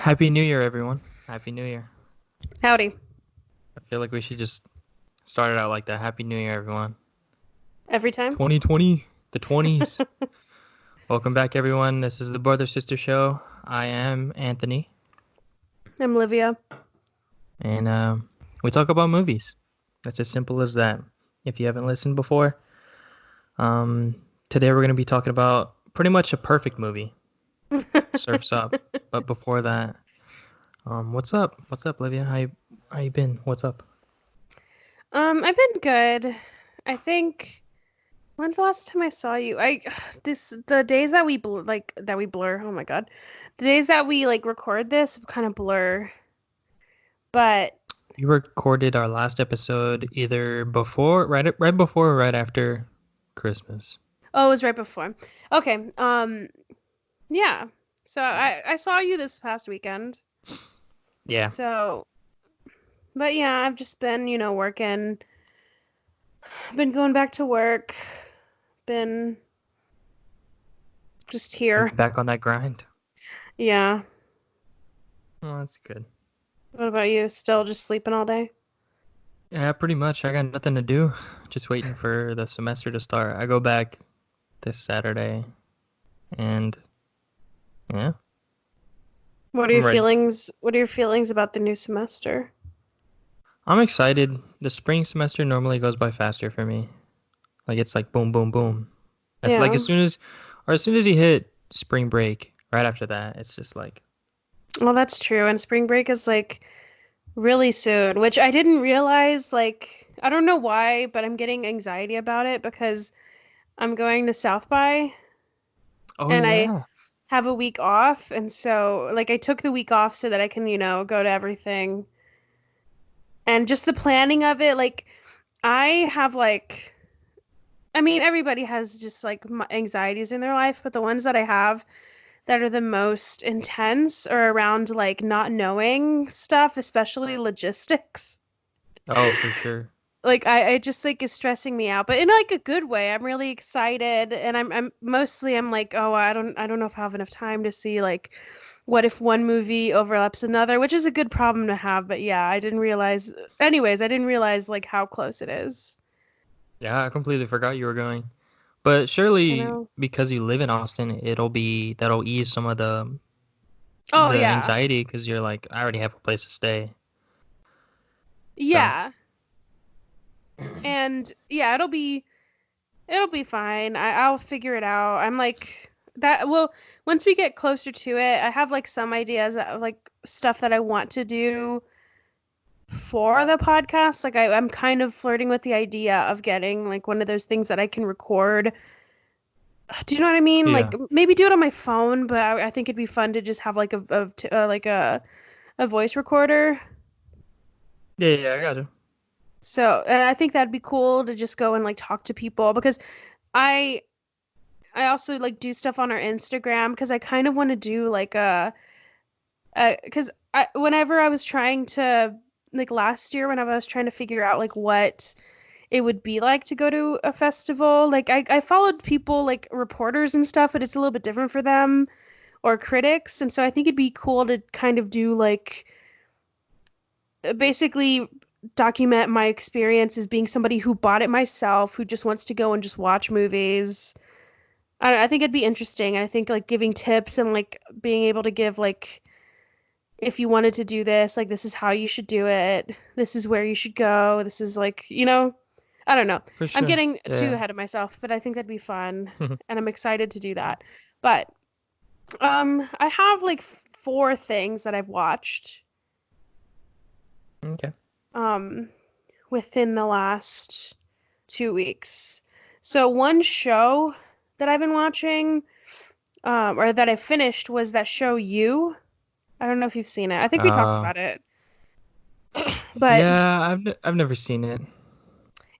Happy New Year, everyone. Happy New Year. Howdy. I feel like we should just start it out like that. Happy New Year, everyone. Every time? 2020, the 20s. Welcome back, everyone. This is the Brother Sister Show. I am Anthony, I'm Livia. and we talk about movies. That's as simple as that. If you haven't listened before, um, today we're going to be talking about pretty much a perfect movie, Surf's Up. But before that, what's up? What's up, Livia? How you been? What's up? I've been good. I think when's the last time I saw you? I this the days that we blur. Oh my God. The days that we record this kind of blur. But We recorded our last episode either before, right before or right after Christmas. oh, it was right before. Okay. Yeah. So I saw you this past weekend. Yeah, So, but yeah, I've just been, working. Been going back to work. Been just here. back on that grind. Yeah. Oh, that's good. What about you? Still just sleeping all day? Yeah, pretty much. I got nothing to do. Just waiting for the semester to start. I go back this Saturday, and yeah, What are your I'm ready. feelings? What are your feelings about the new semester? I'm excited. The spring semester normally goes by faster for me. Like it's like boom, boom, boom. It's like Yeah. as soon as you hit spring break, right after that, it's just like, Well, that's true. And spring break is really soon, which I didn't realize. I don't know why, but I'm getting anxiety about it because I'm going to South by oh and I yeah, have a week off. And so, I took the week off so that I can, go to everything. And just the planning of it, I have I mean, everybody has just anxieties in their life, but the ones that I have that are the most intense are around not knowing stuff, especially logistics. oh for sure. I just is stressing me out, but in a good way. I'm really excited, and I'm like, oh, I don't know if I have enough time to see what if one movie overlaps another, which is a good problem to have. But yeah, I didn't realize how close it is. Yeah, I completely forgot you were going. But I surely know. because you live in Austin, that'll ease some of Oh the yeah, anxiety because you're like, I already have a place to stay. So, yeah, and yeah, it'll be fine. I'll figure it out. I'm like that. Well, once we get closer to it, I have some ideas of stuff that I want to do for the podcast. I'm kind of flirting with the idea of getting one of those things that I can record. Do you know what I mean? yeah. Maybe do it on my phone, but I think it'd be fun to just have a voice recorder. Yeah, yeah, I got you. So I think that'd be cool to just go and talk to people because I I also do stuff on our Instagram because I kind of want to do because whenever I was trying to last year whenever I was trying to figure out what it would be like to go to a festival, I followed people reporters and stuff, but it's a little bit different for them or critics, and so I think it'd be cool to kind of do basically document my experience as being somebody who bought it myself, who just wants to go and just watch movies. I think it'd be interesting. And I think giving tips and being able to give if you wanted to do this, this is how you should do it. This is where you should go. This is I don't know. For I'm sure. getting too Yeah. ahead of myself, but I think that'd be fun and I'm excited to do that. But I have four things that I've watched Okay. um within the last 2 weeks. So one show that I've been watching or that I finished was that show You. I don't know if you've seen it. I think we talked Uh, about it. But yeah, I've never seen it,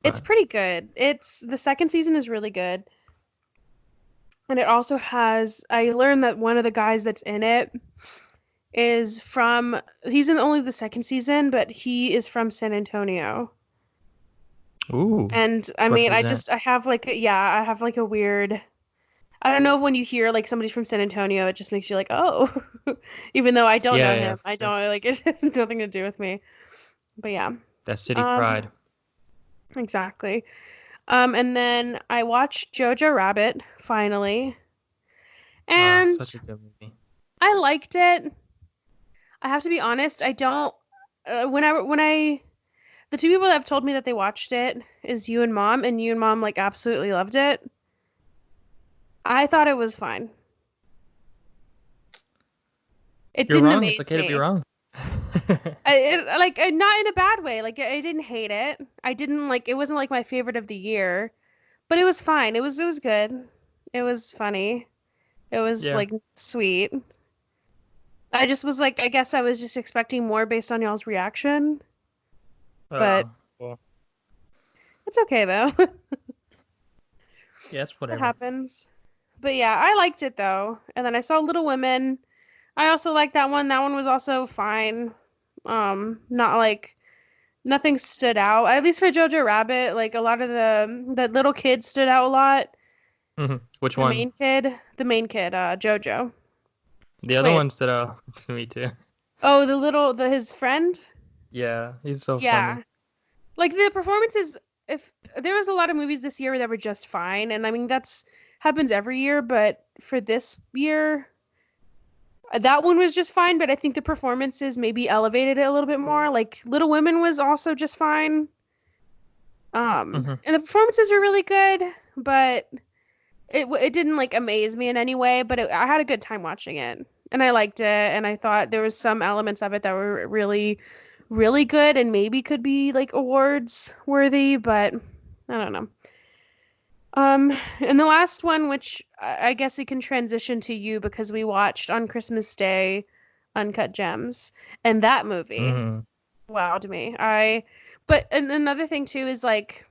it's but pretty good. It's the second season is really good. And it also has I learned that one of the guys that's in it is from he's in only the second season, but he is from San Antonio. ooh, And I mean, represent. I have I have a weird I don't know if when you hear like somebody's from San Antonio, it just makes you like, oh, even though I don't know Yeah, yeah, him. for I sure. don't like it has nothing to do with me. But yeah. That city Um, pride. exactly. And then I watched Jojo Rabbit finally, Ah, and such a good movie. I liked it. I have to be honest, I don't when I the two people that have told me that they watched it is you and mom, and you and mom like absolutely loved it. I thought it was fine. It You're didn't wrong. It's amaze okay to be me. wrong. Not in a bad way. Like I didn't hate it. I didn't like it wasn't like my favorite of the year, but it was fine. It was good. It was funny. It was Yeah. like sweet. I just was like I guess I was just expecting more based on y'all's reaction, but Well, it's okay though. yeah, it's It whatever. happens. But yeah, I liked it though. And then I saw Little Women. I also liked that one. That one was also fine. Not like nothing stood out. At least for Jojo Rabbit, like a lot of the little kids stood out a lot. Which The one? main kid, the main kid, Jojo. The other Wait, ones that me too. oh, the his friend? Yeah, he's so funny. Yeah. Like the performances, if there was a lot of movies this year that were just fine, and I mean that's happens every year, but for this year, that one was just fine, but I think the performances maybe elevated it a little bit more. Like Little Women was also just fine. Hmm. And the performances are really good, but it didn't like amaze me in any way, but I had a good time watching it. And I liked it, and I thought there was some elements of it that were really, really good and maybe could be like awards worthy, but I don't know. And the last one, which I guess it can transition to you because we watched on Christmas Day Uncut Gems, and that movie Hmm. wowed me. But and another thing too is like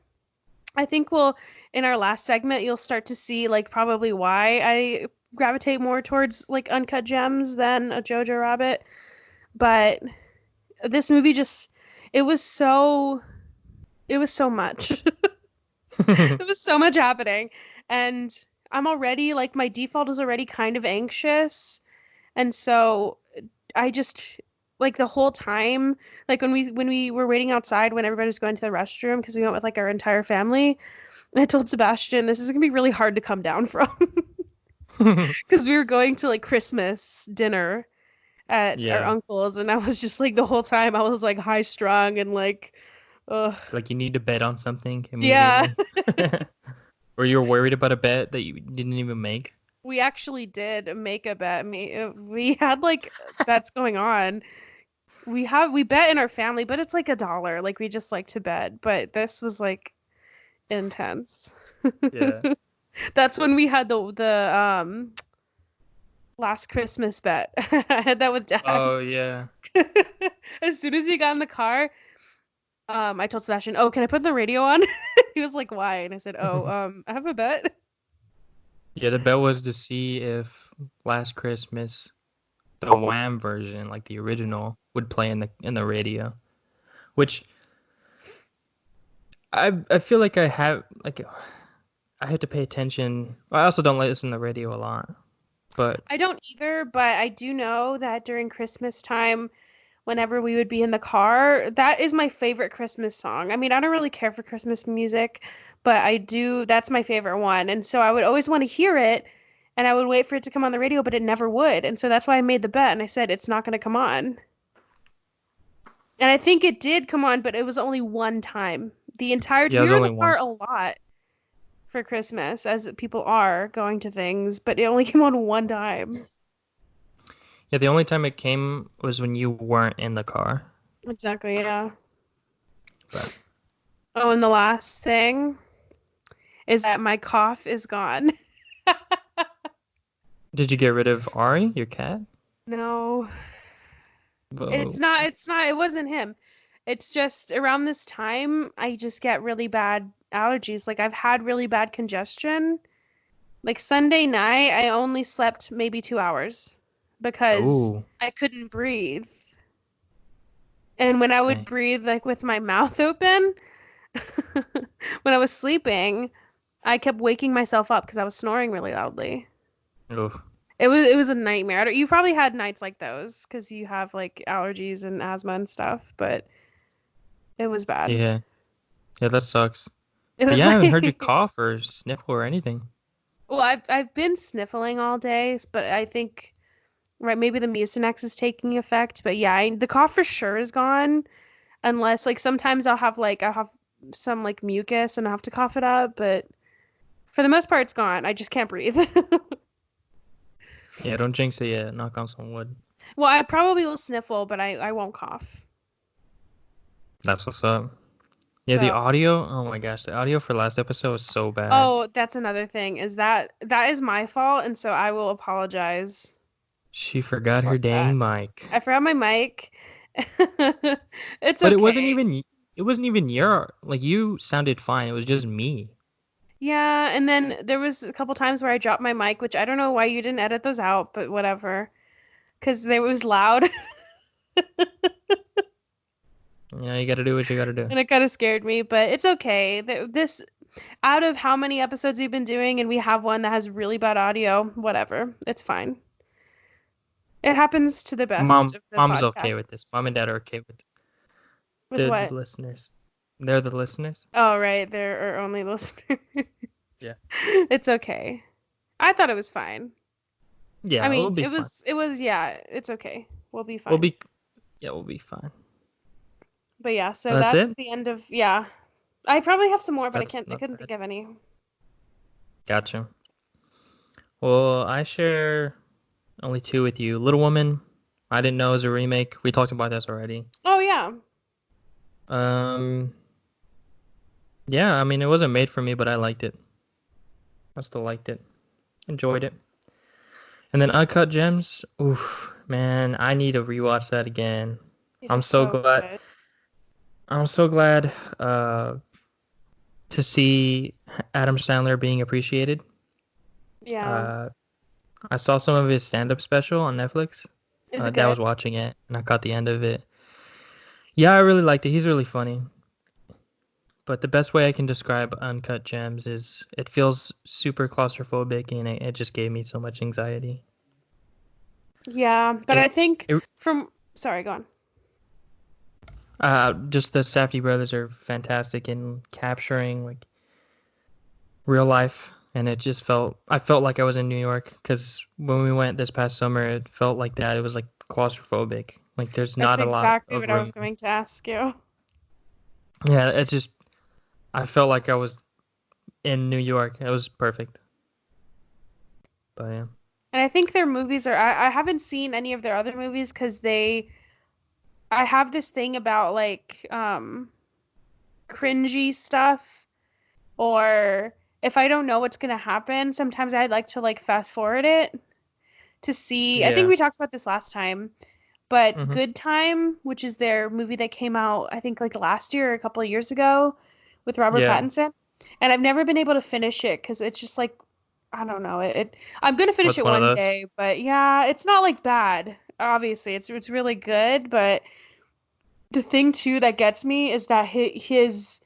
I think we'll in our last segment you'll start to see like probably why I gravitate more towards like Uncut Gems than a Jojo Rabbit. But this movie just it was so it was so much. There was so much happening. And I'm already like my default is already kind of anxious. And so I just like the whole time, like when we were waiting outside when everybody was going to the restroom because we went with like our entire family, and I told Sebastian this is gonna be really hard to come down from because we were going to like Christmas dinner at our Yeah, uncle's, and I was just like the whole time I was like high strung and like, ugh, like you need to bet on something yeah. immediately. Or you're worried about a bet that you didn't even make. We actually did make a bet. We had like bets going on. We bet in our family, but it's like $1. Like we just like to bet. But this was like intense. Yeah. That's when we had the last Christmas bet. I had that with Dad. Oh yeah. As soon as we got in the car, I told Sebastian, "Oh, can I put the radio on?" He was like, "Why?" And I said, "Oh, I have a bet." Yeah, the bet was to see if Last Christmas, the Wham version, like the original, would play in the radio. Which I feel like I had to pay attention. I also don't listen to the radio a lot, but I don't either, but I do know that during Christmas time, whenever we would be in the car, that is my favorite Christmas song. I mean, I don't really care for Christmas music, but I do, that's my favorite one. And so I would always want to hear it, and I would wait for it to come on the radio, but it never would. And so that's why I made the bet and I said it's not going to come on. And I think it did come on, but it was only one time. The entire yeah, it we was were in only the car once. a lot for Christmas, as people are going to things, but it only came on one time. Yeah, the only time it came was when you weren't in the car. Exactly, yeah. But Oh, and the last thing is that my cough is gone. did you get rid of Ari, your cat? No, Whoa. it wasn't him. It's just around this time, I just get really bad allergies. Like I've had really bad congestion. Like Sunday night, I only slept maybe 2 hours because Oh, I couldn't breathe. And when I would dang. breathe like with my mouth open, when I was sleeping, I kept waking myself up because I was snoring really loudly. Oof. It was a nightmare. You've probably had nights like those because you have like allergies and asthma and stuff, but it was bad. Yeah. Yeah, that sucks. It But was yeah, I haven't heard you like, cough or sniffle or anything. well, I've been sniffling all day, but I think right maybe the Mucinex is taking effect. But yeah, the cough for sure is gone. Unless like sometimes I'll have some like mucus and I have to cough it up, but for the most part it's gone. I just can't breathe. Yeah, don't jinx it yet. Knock on some wood. Well, I probably will sniffle, but I won't cough. That's what's up. Yeah, the So, audio. Oh my gosh, the audio for last episode was so bad. oh, that's another thing is that is my fault, and so I will apologize She forgot for her that. dang mic. I forgot my mic. It's But it wasn't okay. even your like you sounded fine. It was just me. Yeah, and then there was a couple times where I dropped my mic, which I don't know why you didn't edit those out, but whatever, because they was loud. You know, you gotta do what you gotta do. And it kind of scared me, but it's okay. This out of how many episodes we've been doing, and we have one that has really bad audio, whatever. It's fine. It happens to the best of the Mom's okay with this. podcasts. Mom and dad are okay with With the what? listeners. They're the listeners. Oh, right. They're our only listener. Yeah. It's okay. I thought it was fine. I Yeah, we'll mean, be fine. yeah, it's okay. We'll be We'll fine. be yeah, we'll be fine. But yeah, so That's that's it. the end of, yeah. I probably have some more, but That's I not couldn't bad. think of any. Gotcha. Well, I share only two with you. Little Woman, I didn't know it was a remake. We talked about this already. Oh, yeah. Um, yeah, I mean, it wasn't made for me, but I liked it. I still liked it. Enjoyed it. And then Uncut Gems, oof, man, I need to rewatch that again. It I'm is so so glad. good. I'm so glad to see Adam Sandler being appreciated. Yeah. Uh, I saw some of his stand-up special on Netflix. Is it Dad good? was watching it, and I caught the end of it. Yeah, I really liked it. He's really funny. But the best way I can describe Uncut Gems is it feels super claustrophobic, and it just gave me so much anxiety. Yeah, but I It, think it sorry, go on. just the Safdie brothers are fantastic in capturing like real life, and I felt like I was in New York because when we went this past summer, it felt like that. It was like claustrophobic. Like there's That's not a lot exactly of what I was room. going to ask you. Yeah, it's just I felt like I was in New York. It was perfect. But yeah, And I think their movies are, I haven't seen any of their other movies because I have this thing about like, cringy stuff, or if I don't know what's going to happen, sometimes I'd like to like fast forward it to see. I think yeah, we talked about this last time, but hmm Good Time, which is their movie that came out, I think like last year or a couple of years ago with Robert yeah. Pattinson. And I've never been able to finish it because it's just like, I don't know. I'm gonna finish What's it one of one those? day, but yeah, it's not like bad. Obviously, it's really good, but the thing too that gets me is that his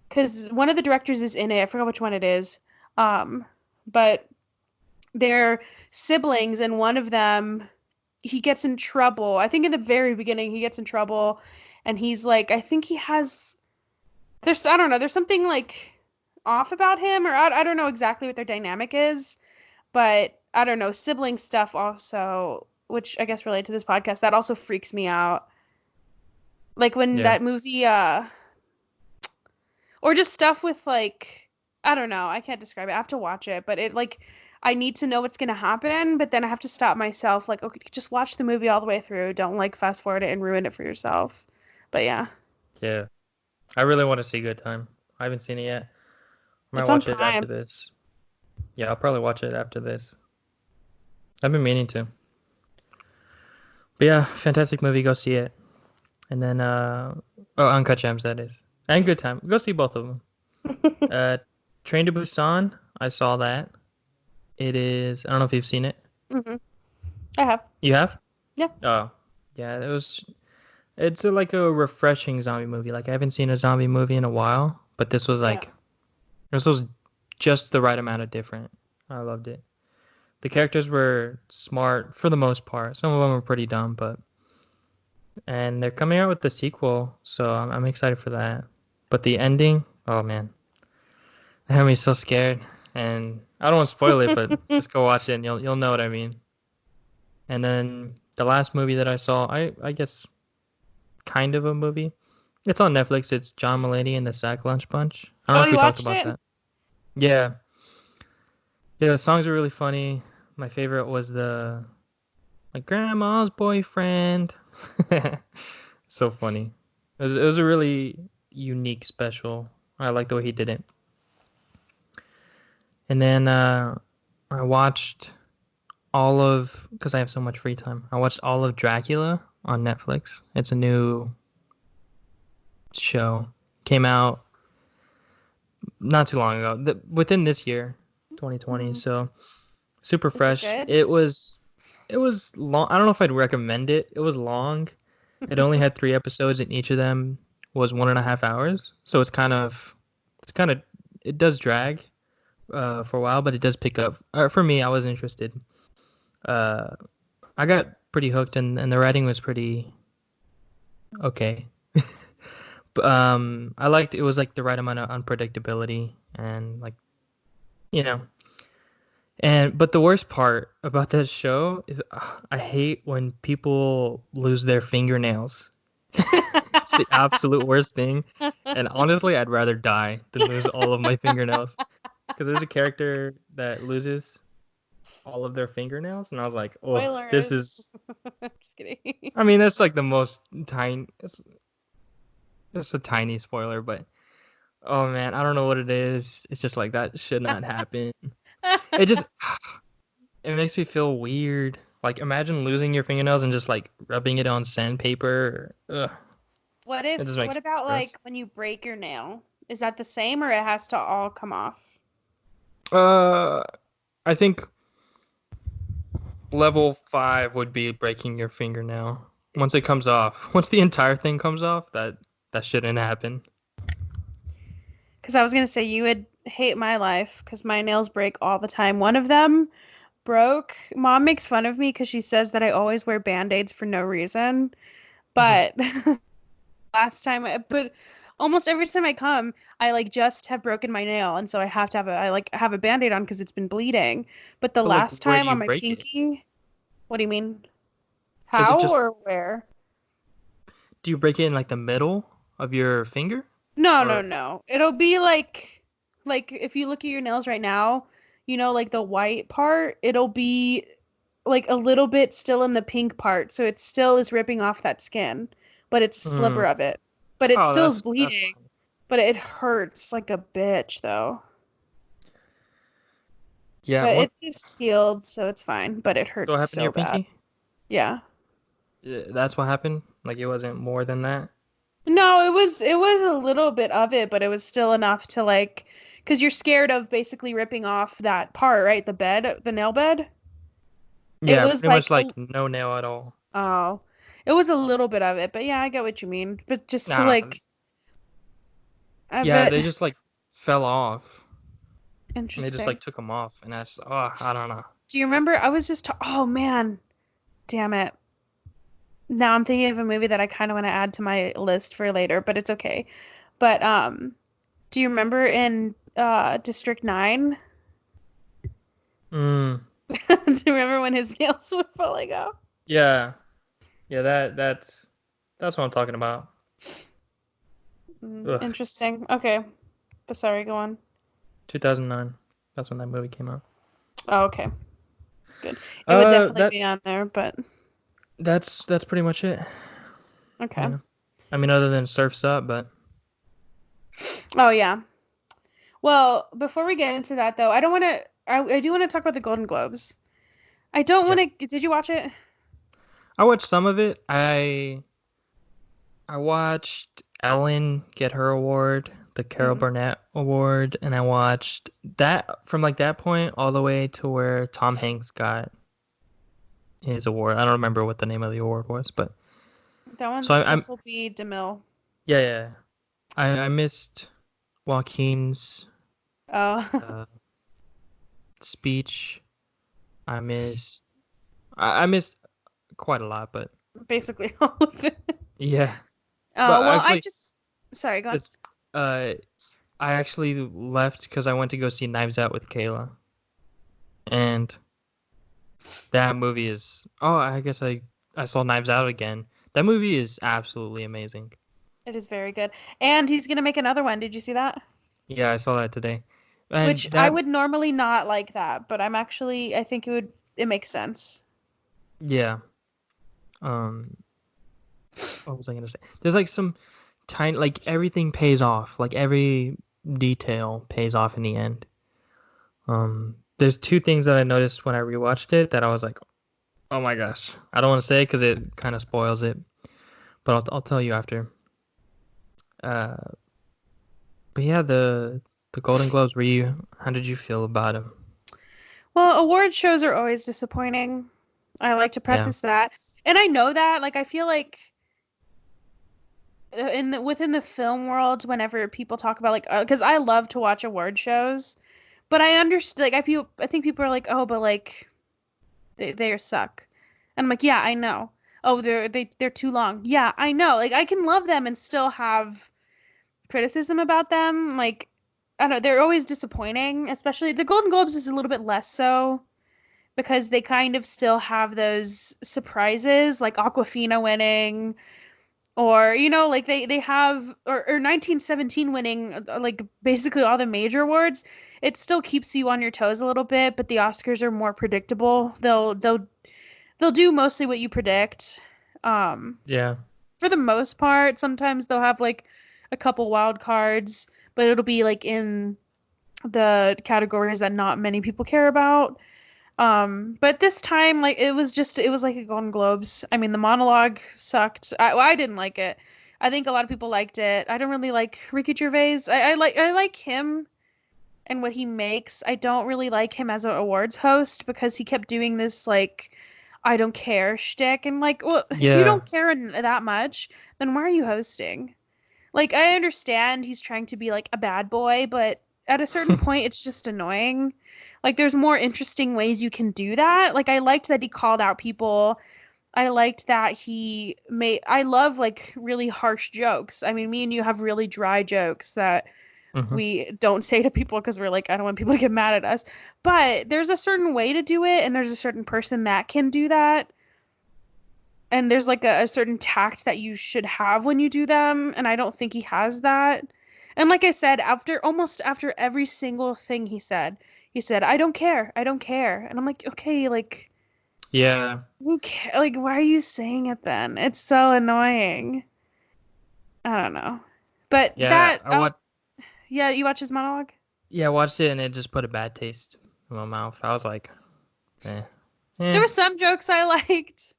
because one of the directors is in it. I forgot which one it is. But they're siblings, and one of them he gets in trouble. I think in the very beginning he gets in trouble, and he's like, I think he has I don't know, there's something like off about him, or I don't know exactly what their dynamic is, but I don't know, sibling stuff also, which I guess related to this podcast, that also freaks me out. Like when Yeah, that movie, or just stuff with like, I don't know, I can't describe it. I have to watch it, but it like, I need to know what's gonna happen, but then I have to stop myself, like, okay, just watch the movie all the way through. Don't like fast forward it and ruin it for yourself. But yeah, yeah. I really want to see Good Time. I haven't seen it yet. I might it's on watch it after Prime. this. Yeah, I'll probably watch it after this. I've been meaning to. But yeah, fantastic movie. Go see it. And then oh, Uncut Gems that is. And Good Time. Go see both of them. Uh, Train to Busan. I saw that. It is. I don't know if you've seen it. hmm I have. You have? Yeah. Oh, yeah. It was. It's like a refreshing zombie movie. Like I haven't seen a zombie movie in a while, but this was Yeah. like this was just the right amount of different. I loved it. The characters were smart for the most part. Some of them were pretty dumb, but and they're coming out with the sequel, so I'm excited for that. But the ending, oh man, that had me so scared. And I don't want to spoil it, but just go watch it and you'll know what I mean. And then the last movie that I saw, I guess kind of a movie. It's on Netflix. It's John Mulaney and the Sack Lunch Bunch. I don't know Oh, if you we talked watched about it? that. Yeah, yeah. The songs are really funny. My favorite was the like grandma's boyfriend. So funny. It was a really unique special. I like the way he did it. And then I watched all of because I have so much free time. I watched all of Dracula on Netflix. It's a new show. Came out not too long ago. Within this year, 2020. Mhm. So super Is it fresh. good? It was long. I don't know if I'd recommend it. It was long. It only had 3 episodes, and each of them was 1.5 hours. So it's kind of it does drag for a while, but it does pick up. For me, I was interested. Uh, I got pretty hooked, and the writing was pretty okay. But I liked it was like the right amount of unpredictability and like you know. And but the worst part about that show is I hate when people lose their fingernails. It's the absolute worst thing. And honestly, I'd rather die than lose all of my fingernails. Because there's a character that loses all of their fingernails, and I was like, oh, this Spoilers. is. Just kidding. I mean, that's like the most tiny. It's a tiny spoiler, but oh man, I don't know what it is. It's just like that should not happen. It just it makes me feel weird. Like imagine losing your fingernails and just like rubbing it on sandpaper. Ugh, it just What makes me about gross. like when you break your nail? Is that the same or it has to all come off? Uh, I think level 5 would be breaking your fingernail. Once it comes off, once the entire thing comes off, that shouldn't happen. Because I was gonna say you would hate my life because my nails break all the time. One of them broke. Mom makes fun of me because she says that I always wear band-aids for no reason. Mhm. But but almost every time I come, I like just have broken my nail, and so I have to have a band-aid on because it's been bleeding. But the But like, last where do time you on my break it? pinky, what do you mean? Is it How just or where? do you break it in like the middle of your finger? No, no, Or no. It'll be like if you look at your nails right now, like the white part, it'll be like a little bit still in the pink part, so it still is ripping off that skin, but it's a sliver mm, of it. But it oh, still is that's bleeding, fine. but it hurts like a bitch though. Yeah, But what it just healed, so it's fine, but it so what hurts happened to so your bad. pinky? Yeah. That's what happened? Like it wasn't more than that? No, it was a little bit of it, but it was still enough to like because you're scared of basically ripping off that part, right? The nail bed. It Yeah, was pretty much like like no nail at all. oh, it was a little bit of it, but yeah, I get what you mean. But just to Nah, like, I yeah, bet they just like fell off. And they just interesting. like took them off, and that's I don't know. Do you remember? I was just oh man, damn it. Now I'm thinking of a movie that I kind of want to add to my list for later, but it's okay. But do you remember in District 9? Mm, Do you remember when his nails were falling off? yeah, yeah, that's what I'm talking about. Ugh, Interesting. Okay. But sorry, go on. 2009. That's when that movie came out. Oh, okay. Good. It would definitely That be on there, but that's pretty much it. okay. Yeah, I mean, other than Surf's Up, but Oh yeah. Well, before we get into that though, I don't want to I do want to talk about the Golden Globes. I don't yeah, want to did you watch it? I watched some of it. I watched Ellen get her award, the Carol Mm. Burnett Award, and I watched that from like that point all the way to where Tom Hanks got his award. I don't remember what the name of the award was, but That one's so I'm Cecil B. DeMille. yeah, yeah. I missed Joaquin's. Oh, Uh, Speech. I missed. I missed quite a lot, but basically all of it. yeah. But Well, I actually, just sorry, go on. it's uh, I actually left because I went to go see Knives Out with Kayla, and that movie is. Oh, I guess I saw Knives Out again. That movie is absolutely amazing. It is very good. And he's gonna make another one. Did you see that? Yeah, I saw that today, Which and I that would normally not like that, but I think it makes sense. yeah. Um, what was I gonna say? There's like some tiny, like everything pays off. Like every detail pays off in the end. There's two things that I noticed when I rewatched it that I was like, oh my gosh. I don't want to say because it kind of spoils it, but I'll tell you after. Uh, but yeah, the Golden Globes. How did you feel about them? Well, award shows are always disappointing. I like to Yeah. preface that. And I know that, like I feel like within the film world whenever people talk about like because I love to watch award shows, but I understand like I think people are like, "Oh, but like they suck." And I'm like, "Yeah, I know." "Oh, they're too long." "Yeah, I know." Like I can love them and still have criticism about them. Like I don't know, they're always disappointing, especially the Golden Globes is a little bit less so because they kind of still have those surprises like Aquafina winning or like they have or 1917 winning like basically all the major awards. It still keeps you on your toes a little bit, but the Oscars are more predictable. They'll do mostly what you predict. Um Yeah. for the most part, sometimes they'll have like a couple wild cards, but it'll be like in the categories that not many people care about. But this time, like it was like a Golden Globes. I mean, the monologue sucked. I didn't like it. I think a lot of people liked it. I don't really like Ricky Gervais. I like him and what he makes. I don't really like him as an awards host because he kept doing this like I don't care shtick and like, well, if you Yeah. don't care that much, then why are you hosting? Like, I understand he's trying to be like a bad boy, but at a certain point, it's just annoying. Like, there's more interesting ways you can do that. Like, I liked that he called out people. I liked that I love like really harsh jokes. I mean, me and you have really dry jokes that hmm we don't say to people because we're like, I don't want people to get mad at us. But there's a certain way to do it, and there's a certain person that can do that and there's like a certain tact that you should have when you do them, and I don't think he has that. And like I said, after every single thing he said, I don't care, I don't care. And I'm like, okay, like Yeah. who care? Like, why are you saying it then? It's so annoying. I don't know. But Yeah. I what? yeah, you watch his monologue? Yeah, I watched it and it just put a bad taste in my mouth. I was like, eh, There eh. were some jokes I liked,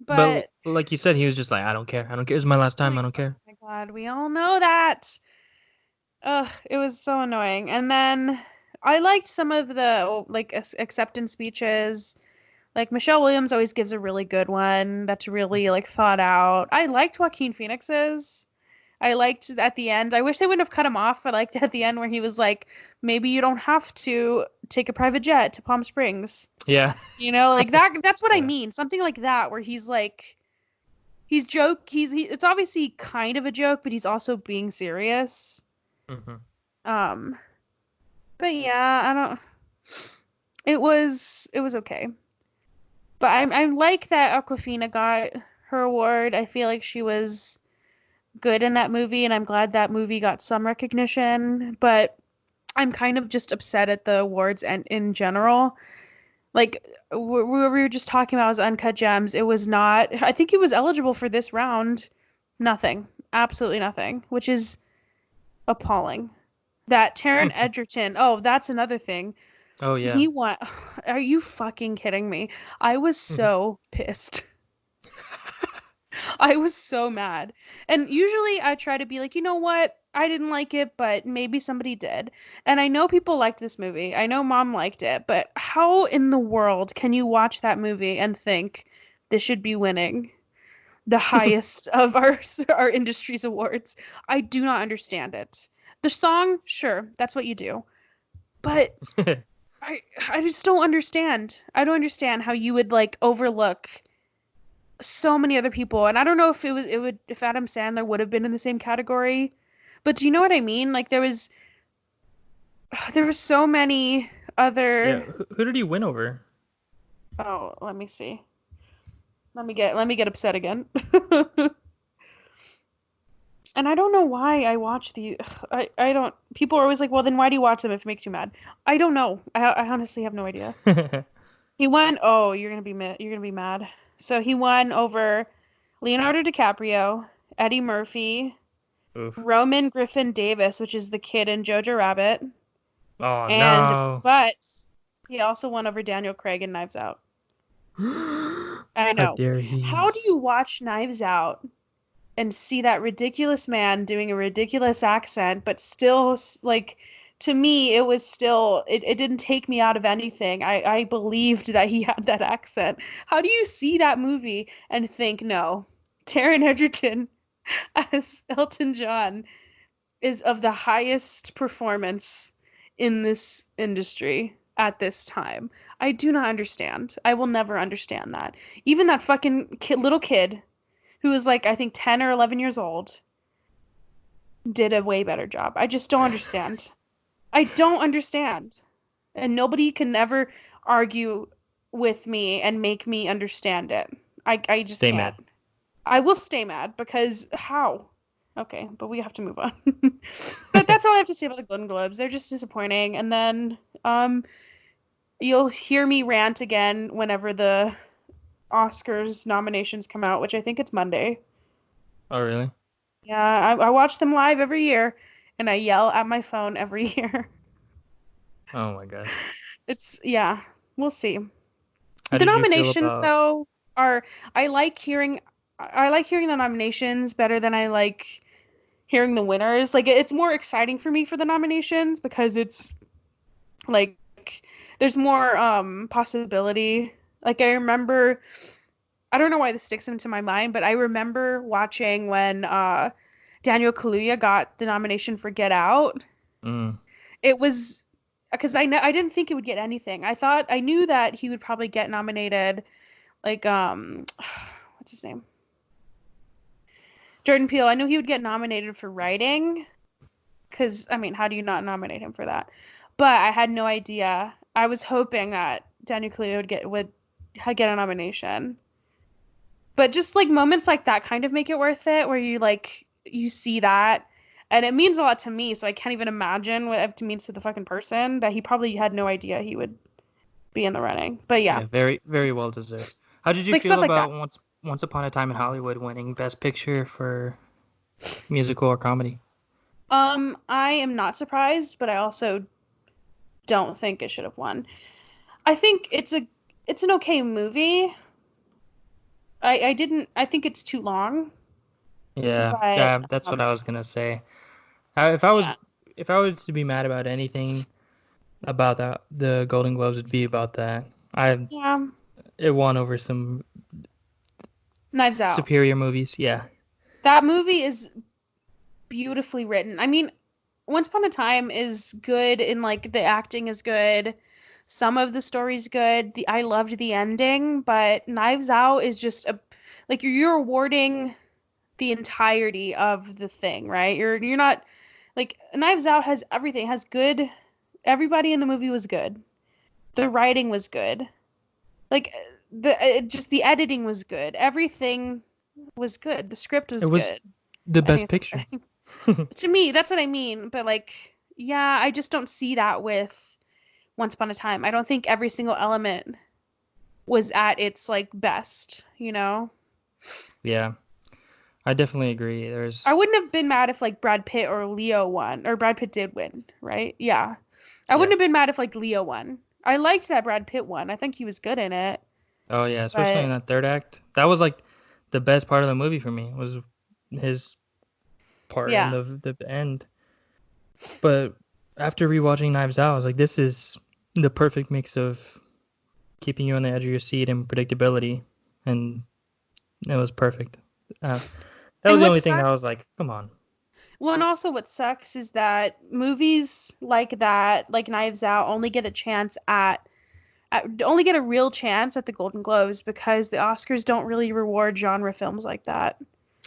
But but like you said, he was just like, I don't care. I don't care. It's my last time. I like, don't oh care. my God, we all know that. Ugh, it was so annoying. And then I liked some of the like acceptance speeches. Like Michelle Williams always gives a really good one that's really like thought out. I liked Joaquin Phoenix's. I liked at the end. I wish they wouldn't have cut him off. I liked at the end where he was like, maybe you don't have to take a private jet to Palm Springs. Yeah. Like that's what I Yeah. mean. Something like that where he's like it's obviously kind of a joke, but he's also being serious. hmm Um but yeah, I don't it was okay. But I like that Aquafina got her award. I feel like she was good in that movie, and I'm glad that movie got some recognition. But I'm kind of just upset at the awards and in general. Like we were just talking about was Uncut Gems. It was not. I think he was eligible for this round. Nothing. Absolutely nothing, which is appalling. That Taron Egerton. Oh, that's another thing. Oh yeah. He won. Are you fucking kidding me? I was hmm so pissed. I was so mad. And usually I try to be like, you know what? I didn't like it, but maybe somebody did. And I know people liked this movie. I know mom liked it, but how in the world can you watch that movie and think this should be winning the highest of our industry's awards? I do not understand it. The song, sure, that's what you do. But I I just don't understand. I don't understand how you would like overlook so many other people. And I don't know if it would if Adam Sandler would have been in the same category. But do you know what I mean? Like there was so many Yeah, other. who did he win over? Oh, let me see. Let me get upset again. And I don't know why I watch the I don't people are always like, "Well, then why do you watch them if it makes you mad?" I don't know. I honestly have no idea. He won. Oh, you're gonna be mad. So he won over Leonardo DiCaprio, Eddie Murphy, Oof. Roman Griffin Davis, which is the kid in Jojo Rabbit, Oh and no. but he also won over Daniel Craig in Knives Out. I How know. dare How he? do you watch Knives Out and see that ridiculous man doing a ridiculous accent, but still like to me it was still it didn't take me out of anything. I believed that he had that accent. How do you see that movie and think no, Taron Egerton as Elton John is of the highest performance in this industry at this time? I do not understand. I will never understand that. Even that fucking little kid who was like I think 10 or 11 years old did a way better job. I just don't understand. I don't understand. And nobody can ever argue with me and make me understand it. I just Stay can't. mad. I will stay mad because how? Okay, but we have to move on. But that's all I have to say about the Golden Globes. They're just disappointing. And then you'll hear me rant again whenever the Oscars nominations come out, which I think it's Monday. Oh really? Yeah, I watch them live every year and I yell at my phone every year. Oh my gosh. Yeah, we'll see. How The did you feel nominations about? though are I like hearing I like hearing the nominations better than I like hearing the winners. Like it's more exciting for me for the nominations because it's like there's more possibility. Like I remember I don't know why this sticks into my mind, but I remember watching when Daniel Kaluuya got the nomination for Get Out. Mm, It was because I didn't think it would get anything. I knew that he would probably get nominated like what's his name? Jordan Peele. I knew he would get nominated for writing because I mean, how do you not nominate him for that? But I had no idea. I was hoping that Daniel Kaluuya would get a nomination. But just like moments like that kind of make it worth it, where you see that, and it means a lot to me. So I can't even imagine what it means to the fucking person that he probably had no idea he would be in the running. But yeah, yeah, very very well deserved. How did you like feel stuff like about that. Once Upon a Time in Hollywood winning Best Picture for musical or comedy? I am not surprised, but I also don't think it should have won. I think it's an okay movie. I think it's too long, Yeah, but yeah, that's what I was gonna say. If I was yeah. if I was to be mad about anything about the Golden Globes, would be about that. I Yeah. It won over some Knives Out. superior movies. Yeah, That movie is beautifully written. I mean, Once Upon a Time is good and like the acting is good. Some of the story's good. The I loved the ending, but Knives Out is just a like you're awarding the entirety of the thing, right? You're not like Knives Out has everything. It has good. Everybody in the movie was good. The writing was good. Like just the editing was good. Everything was good. The script it was was good. the I think Best it's Picture. to me, that's what I mean. But like, yeah, I just don't see that with Once Upon a Time. I don't think every single element was at its like best, you know? Yeah, I definitely agree. There's I wouldn't have been mad if like Brad Pitt or Leo won, or Brad Pitt did win, right? Yeah. I yeah. wouldn't have been mad if like Leo won. I liked that Brad Pitt won. I think he was good in it. Oh yeah, especially in But that third act. That was like the best part of the movie for me was his part in yeah. the end. But after rewatching Knives Out, I was like, this is the perfect mix of keeping you on the edge of your seat and predictability, and it was perfect. Uh, that was And the what only thing that I was sucks like, come on. Well, and also what sucks is that movies like that, like Knives Out, only get a chance only get a real chance at the Golden Globes because the Oscars don't really reward genre films like that.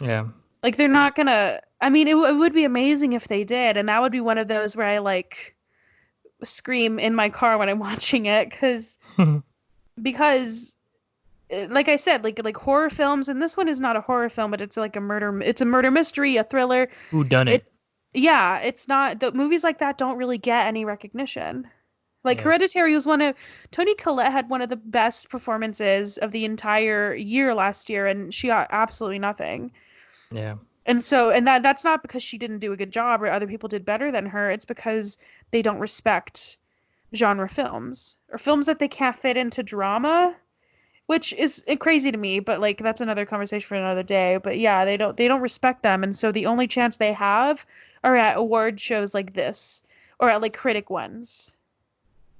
Yeah. Like they're not gonna. I mean, it would be amazing if they did, and that would be one of those where I like scream in my car when I'm watching it because like I said, like horror films, and this one is not a horror film, but it's like it's a murder mystery, a thriller. Who done It it? yeah, it's not the movies like that don't really get any recognition. Like Yeah. Hereditary was one of Toni Collette had one of the best performances of the entire year last year, and she got absolutely nothing. Yeah. And so, and that's not because she didn't do a good job or other people did better than her. It's because they don't respect genre films or films that they can't fit into drama, which is crazy to me, but like that's another conversation for another day. But yeah, they don't respect them, and so the only chance they have are at award shows like this or at like critic ones.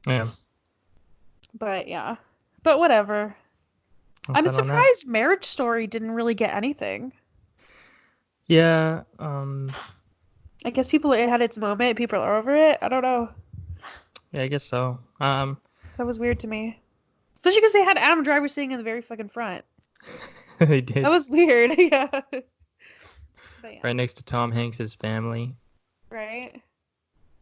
Yeah. But yeah. But whatever. I'll I'm set on that. surprised Marriage Story didn't really get anything. Yeah. I guess people it had its moment, people are over it. I don't know. Yeah, I guess so. That was weird to me. Especially because they had Adam Driver sitting in the very fucking front. They That did. was weird. Yeah. But yeah. Right next to Tom Hanks's family. Right?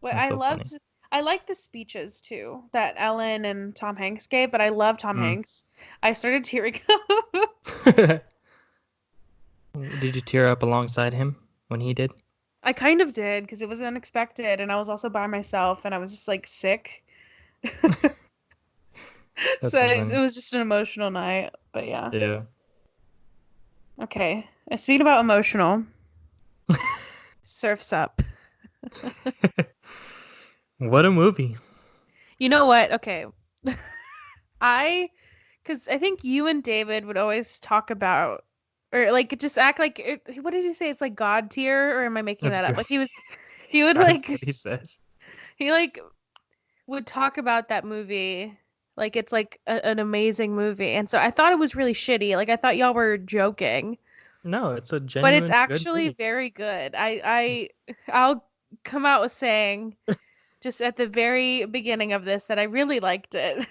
What That's so funny. I liked the speeches too that Ellen and Tom Hanks gave, but I love Tom Mm. Hanks. I started tearing up. Did you tear up alongside him when he did? I kind of did because it was unexpected and I was also by myself and I was just like sick. That's So so it funny. was just an emotional night. But yeah. Yeah. Okay. Speaking about emotional, Surf's Up. What a movie. You know what? Okay. I, because I think you and David would always talk about, or like just act like, what did you say? It's like God tier, or am I making That's that up? good. Like he would That's like, what he says. he like would talk about that movie like it's like an amazing movie. And so I thought it was really shitty. Like I thought y'all were joking, No, it's a but it's genuine good actually movie. very good. I'll come out with saying just at the very beginning of this that I really liked it.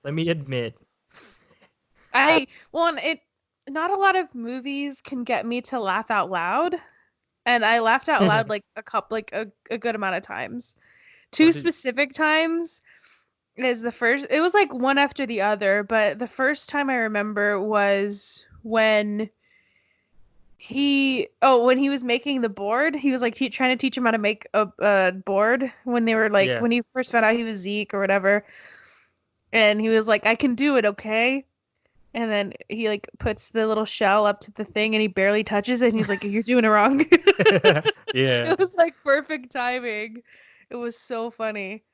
Let me admit. I well, and it not a lot of movies can get me to laugh out loud, and I laughed out loud like a good amount of times. Two What did specific times is the first. It was like one after the other, but the first time I remember was when he was making the board. He was like trying to teach him how to make a board when they were like yeah. when he first found out he was Zeke or whatever, and he was like, "I can do it, okay?" And then he like puts the little shell up to the thing and he barely touches it and he's like, "You're doing it wrong." Yeah. It was like perfect timing. It was so funny.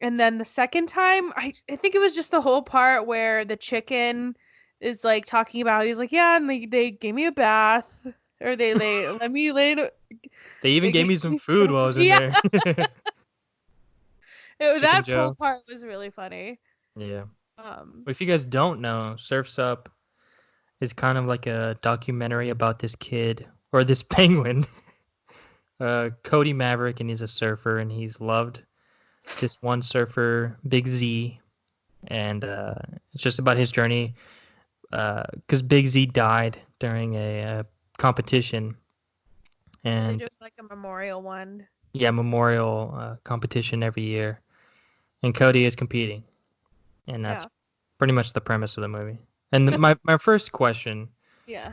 And then the second time, I think it was just the whole part where the chicken is like talking about he's like, "Yeah, and they gave me a bath or they let me lay They even they gave gave me some me food while I was in yeah, there. Chicken that whole Joe. part was really funny. Yeah. Um Well, if you guys don't know, Surf's Up is kind of like a documentary about this kid or this penguin, Cody Maverick, and he's a surfer, and he's loved this one surfer, Big Z, and it's just about his journey. Because Big Z died during a competition, they and do like a memorial one. yeah, memorial competition every year, and Cody is competing, and that's Yeah. pretty much the premise of the movie. And my first question Yeah.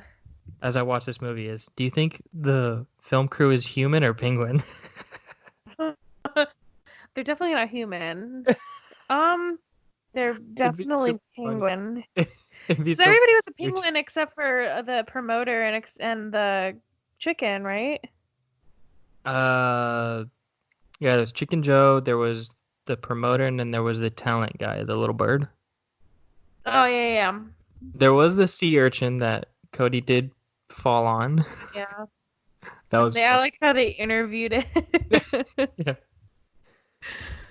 as I watch this movie is, do you think the film crew is human or penguin? They're definitely not human. Um, they're It'd be super definitely funny. penguin. It'd be Because so everybody was a cute. penguin except for the promoter and the chicken, right? Uh, yeah, there's Chicken Joe, there was the promoter, and then there was the talent guy, the little bird. Oh yeah, yeah, There was the sea urchin that Cody did fall on. yeah. That And was I funny. like how they interviewed it. Yeah,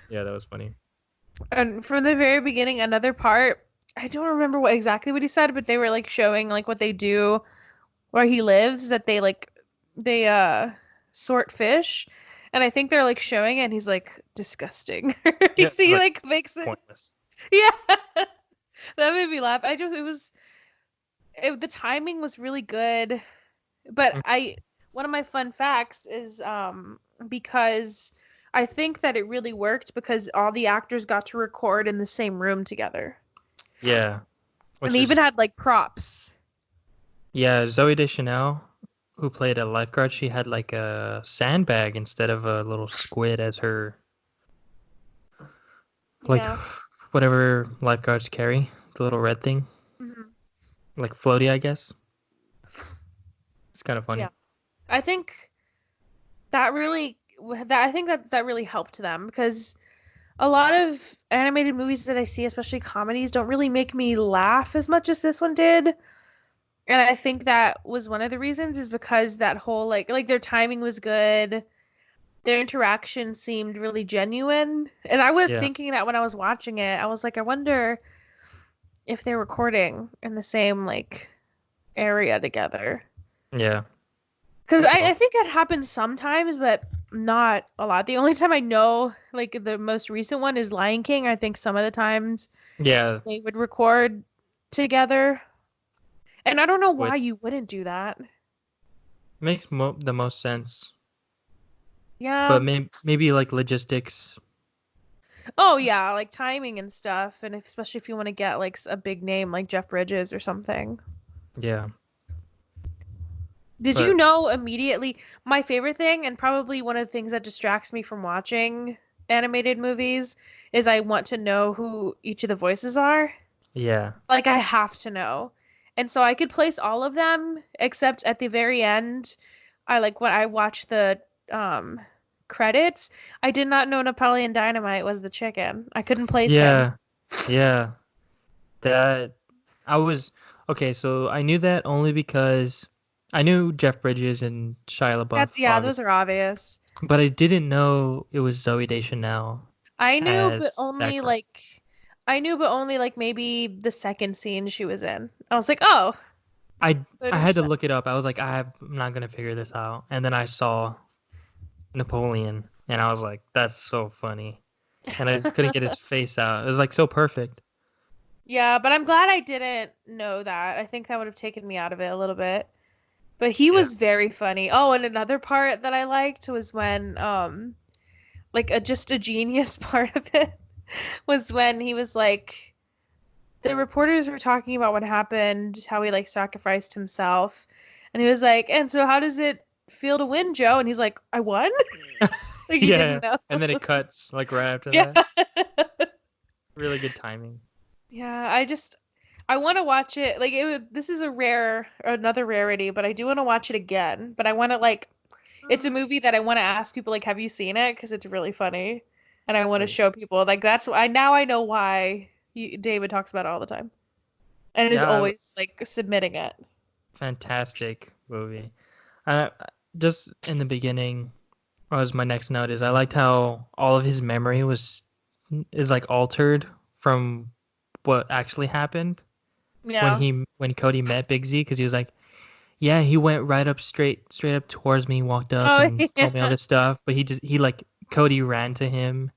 yeah, that was funny. And from the very beginning, another part, I don't remember what he said, but they were like showing like what they do where he lives, that they sort fish, and I think they're like showing it, and he's like disgusting. Yeah, it's He like like makes it. pointless. Yeah, that made me laugh. I just the timing was really good, but Mm, I one of my fun facts is because I think that it really worked because all the actors got to record in the same room together. yeah, And which they even is had like props. yeah. Zoe Deschanel, who played a lifeguard, she had like a sandbag instead of a little squid as her like Yeah. whatever lifeguards carry, the little red thing, Hmm. like floaty, I guess. It's kind of Yeah. funny. I think that really that I think that that really helped them because a lot of animated movies that I see, especially comedies, don't really make me laugh as much as this one did. And I think that was one of the reasons is because that whole like their timing was good. Their interaction seemed really genuine. And I was Yeah, thinking that when I was watching it, I was like, I wonder if they're recording in the same like area together. yeah. Because I Well, think it happens sometimes, but not a lot. The only time I know, like the most recent one is Lion King. I think some of the times yeah, they would record together. And I don't know which why you wouldn't do that. makes the most sense. But Yeah. maybe like logistics. Oh yeah, like timing and stuff, and especially if you want to get like a big name like Jeff Bridges or something. Yeah, Did you but know immediately? My favorite thing, and probably one of the things that distracts me from watching animated movies, is I want to know who each of the voices are. yeah, Like I have to know. And so I could place all of them except at the very end. I like when I watched the um credits, I did not know Napoleon Dynamite was the chicken. I couldn't place him. yeah, yeah. That I was okay. So I knew that only because I knew Jeff Bridges and Shia That's LaBeouf, yeah, those obviously, are obvious. but I didn't know it was Zoe Deschanel I knew but as that only girl. like I knew but only like maybe the second scene she was in. I was like, "Oh, I so I had to Deschanel." look it up. I was like, I'm not gonna figure this out. And then I saw Napoleon, and I was like, that's so funny. And I just couldn't get his face out. It was like so perfect. Yeah, but I'm glad I didn't know that. I think that would have taken me out of it a little bit. But he Yeah. was very funny. Oh, and another part that I liked was when like a just a genius part of it was when he was like the reporters were talking about what happened, how he like sacrificed himself. And he was like, "And so how does it feel to win, Joe?" And he's like, "I won?" Like he Yeah. didn't know. And then it cuts like right after Yeah. that. Really good timing. Yeah, I want to watch it. Like this is another rarity, but I do want to watch it again. But I want to like it's a movie that I want to ask people like, have you seen it? Because it's really funny, and I want to Wait. show people like that's I know why David talks about it all the time and is Yeah, always like submitting it. fantastic movie. I just in the beginning, was my next note is I liked how all of his memory is like altered from what actually happened Yeah. when Cody met Big Z because he was like, yeah, he went right up straight up towards me, walked up Oh and told me all yeah. this stuff, but he like Cody ran to him.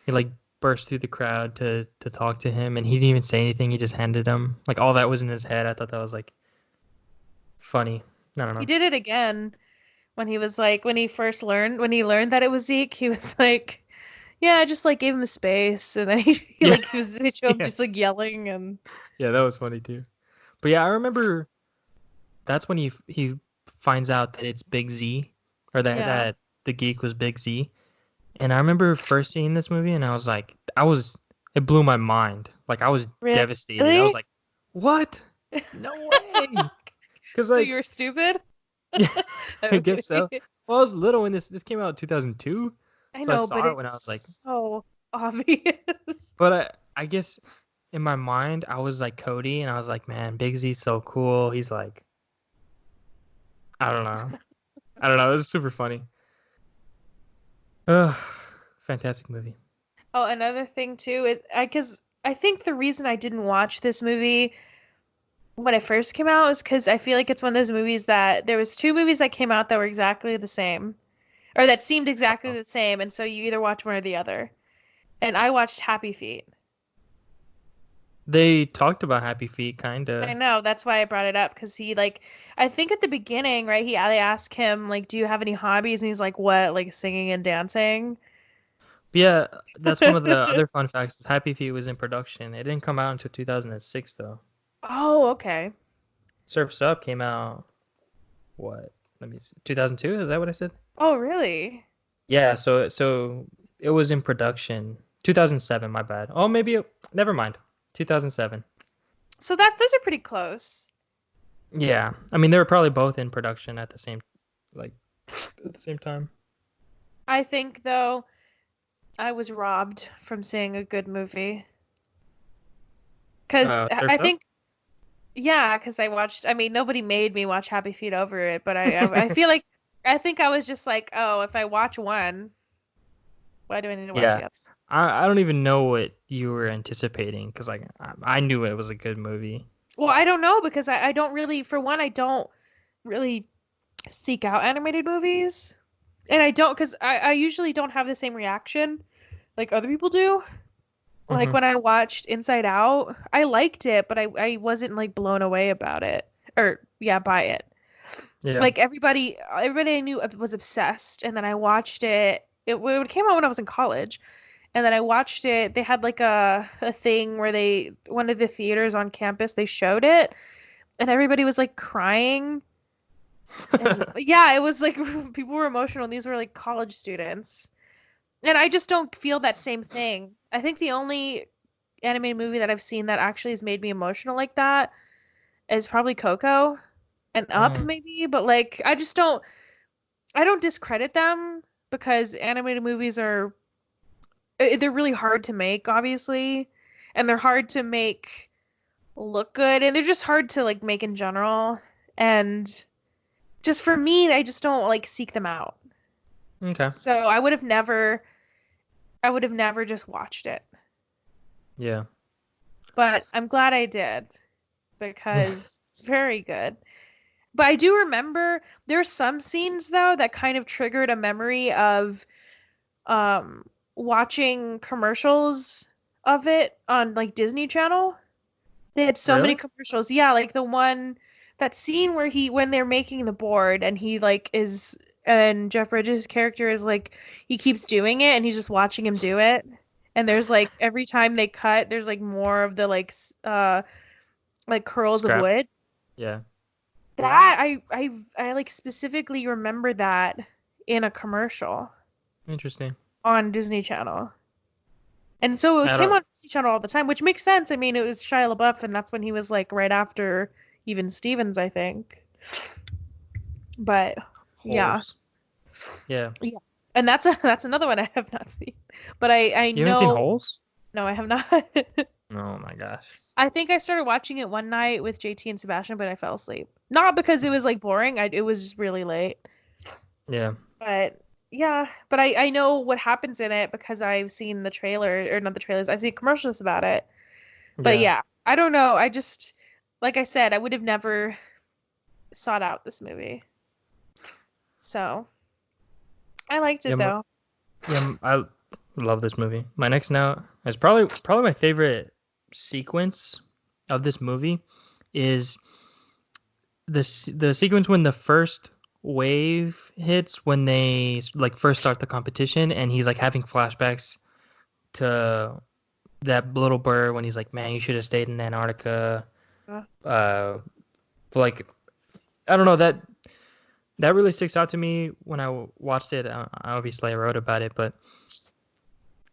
He like burst through the crowd to talk to him and he didn't even say anything. He just handed him like all that was in his head. I thought that was like funny. I don't He know. did it again when he was like when he learned that it was Zeke, he was like, yeah, I just like gave him space, and then Yeah. he showed up Yeah. just like yelling and Yeah, that was funny too. But yeah, I remember that's when he finds out that it's Big Z or yeah. that the geek was Big Z. And I remember first seeing this movie and I was like it blew my mind. Like I was devastated. I was Really? like, "What? No way." Cuz So you like were stupid? yeah, I I'm guess so. kidding. Well, I was little when this came out in 2002. I So I know, but saw it when I was like, it's so obvious. but I guess in my mind I was like Cody and I was like, "Man, Big Z's so cool." He's like, I don't know. I don't know. It was super funny. Ugh, fantastic movie. Oh, another thing too, because I think the reason I didn't watch this movie when it first came out is because I feel like it's one of those movies that there was two movies that came out that were exactly the same. or that seemed exactly Oh. the same, and so you either watch one or the other. And I watched Happy Feet. They talked about Happy Feet, I kinda. know, that's why I brought it up because he like I think at the beginning, right, they ask him like, "Do you have any hobbies?" And he's like, "What?" Like singing and dancing. But yeah, that's one of the other fun facts. Is Happy Feet was in production. It didn't come out until 2006 though. Oh, okay. Surf's Up came out what? Let me see. 2002? Is that what I said? Oh, really? Yeah, so it was in production 2007, my bad. Oh, never mind. 2007. So that those are pretty close. Yeah. I mean, they were probably both in production at the same like at the same time. I think though I was robbed from seeing a good movie because I Surf's Up? think yeah, because I watched. I mean, nobody made me watch Happy Feet over it, but I feel like I think I was just like, oh, if I watch one, why do I need to watch Yeah. the other? I don't even know what you were anticipating because like I knew it was a good movie. Well, I don't know because I don't really, for one, I don't really seek out animated movies, and I don't because I usually don't have the same reaction like other people do. Like Hmm. when I watched Inside Out, I liked it, but I wasn't like blown away about it or yeah, by it. Yeah. Like everybody I knew was obsessed, and then I watched it. It came out when I was in college, and then I watched it. They had like a thing where they one of the theaters on campus they showed it, and everybody was like crying, and yeah, it was like people were emotional. And these were like college students, and I just don't feel that same thing. I think the only animated movie that I've seen that actually has made me emotional like that is probably Coco and Up Mm, maybe, but like I don't discredit them because animated movies are they're really hard to make, obviously, and they're hard to make look good, and they're just hard to like make in general. And just for me, I just don't like seek them out. okay. So I would have never just watched it. Yeah. But I'm glad I did because it's very good. But I do remember there are some scenes though that kind of triggered a memory of um watching commercials of it on like Disney Channel. They had so many Really? commercials. Yeah, like the one that scene where he when they're making the board and he like is and Jeff Bridges' character is like he keeps doing it and he's just watching him do it. And there's like every time they cut, there's like more of the like curls of Scrap. wood. Yeah. That I like specifically remember that in a commercial Interesting. on Disney Channel. And so it I came don't. on Disney Channel all the time, which makes sense. I mean, it was Shia LaBeouf, and that's when he was like right after even Stevens, I think. But yeah, Holes. Yeah. yeah, and that's that's another one I have not seen. But I You haven't seen know Holes? no, I have not. Oh my gosh. I think I started watching it one night with JT and Sebastian, but I fell asleep. Not because it was like boring. It was just really late. Yeah. But yeah, but I know what happens in it because I've seen the trailer or not the trailers. I've seen commercials about it. But Yeah. yeah, I don't know. I just like I said, I would have never sought out this movie. So I liked Yeah. it though. I love this movie. My next note is probably my favorite sequence of this movie is the sequence when the first wave hits when they like first start the competition and he's like having flashbacks to that little bird when he's like, man, you should have stayed in Antarctica. Uh, Uh, like I don't know that really sticks out to me when I watched it. Obviously, I wrote about it, but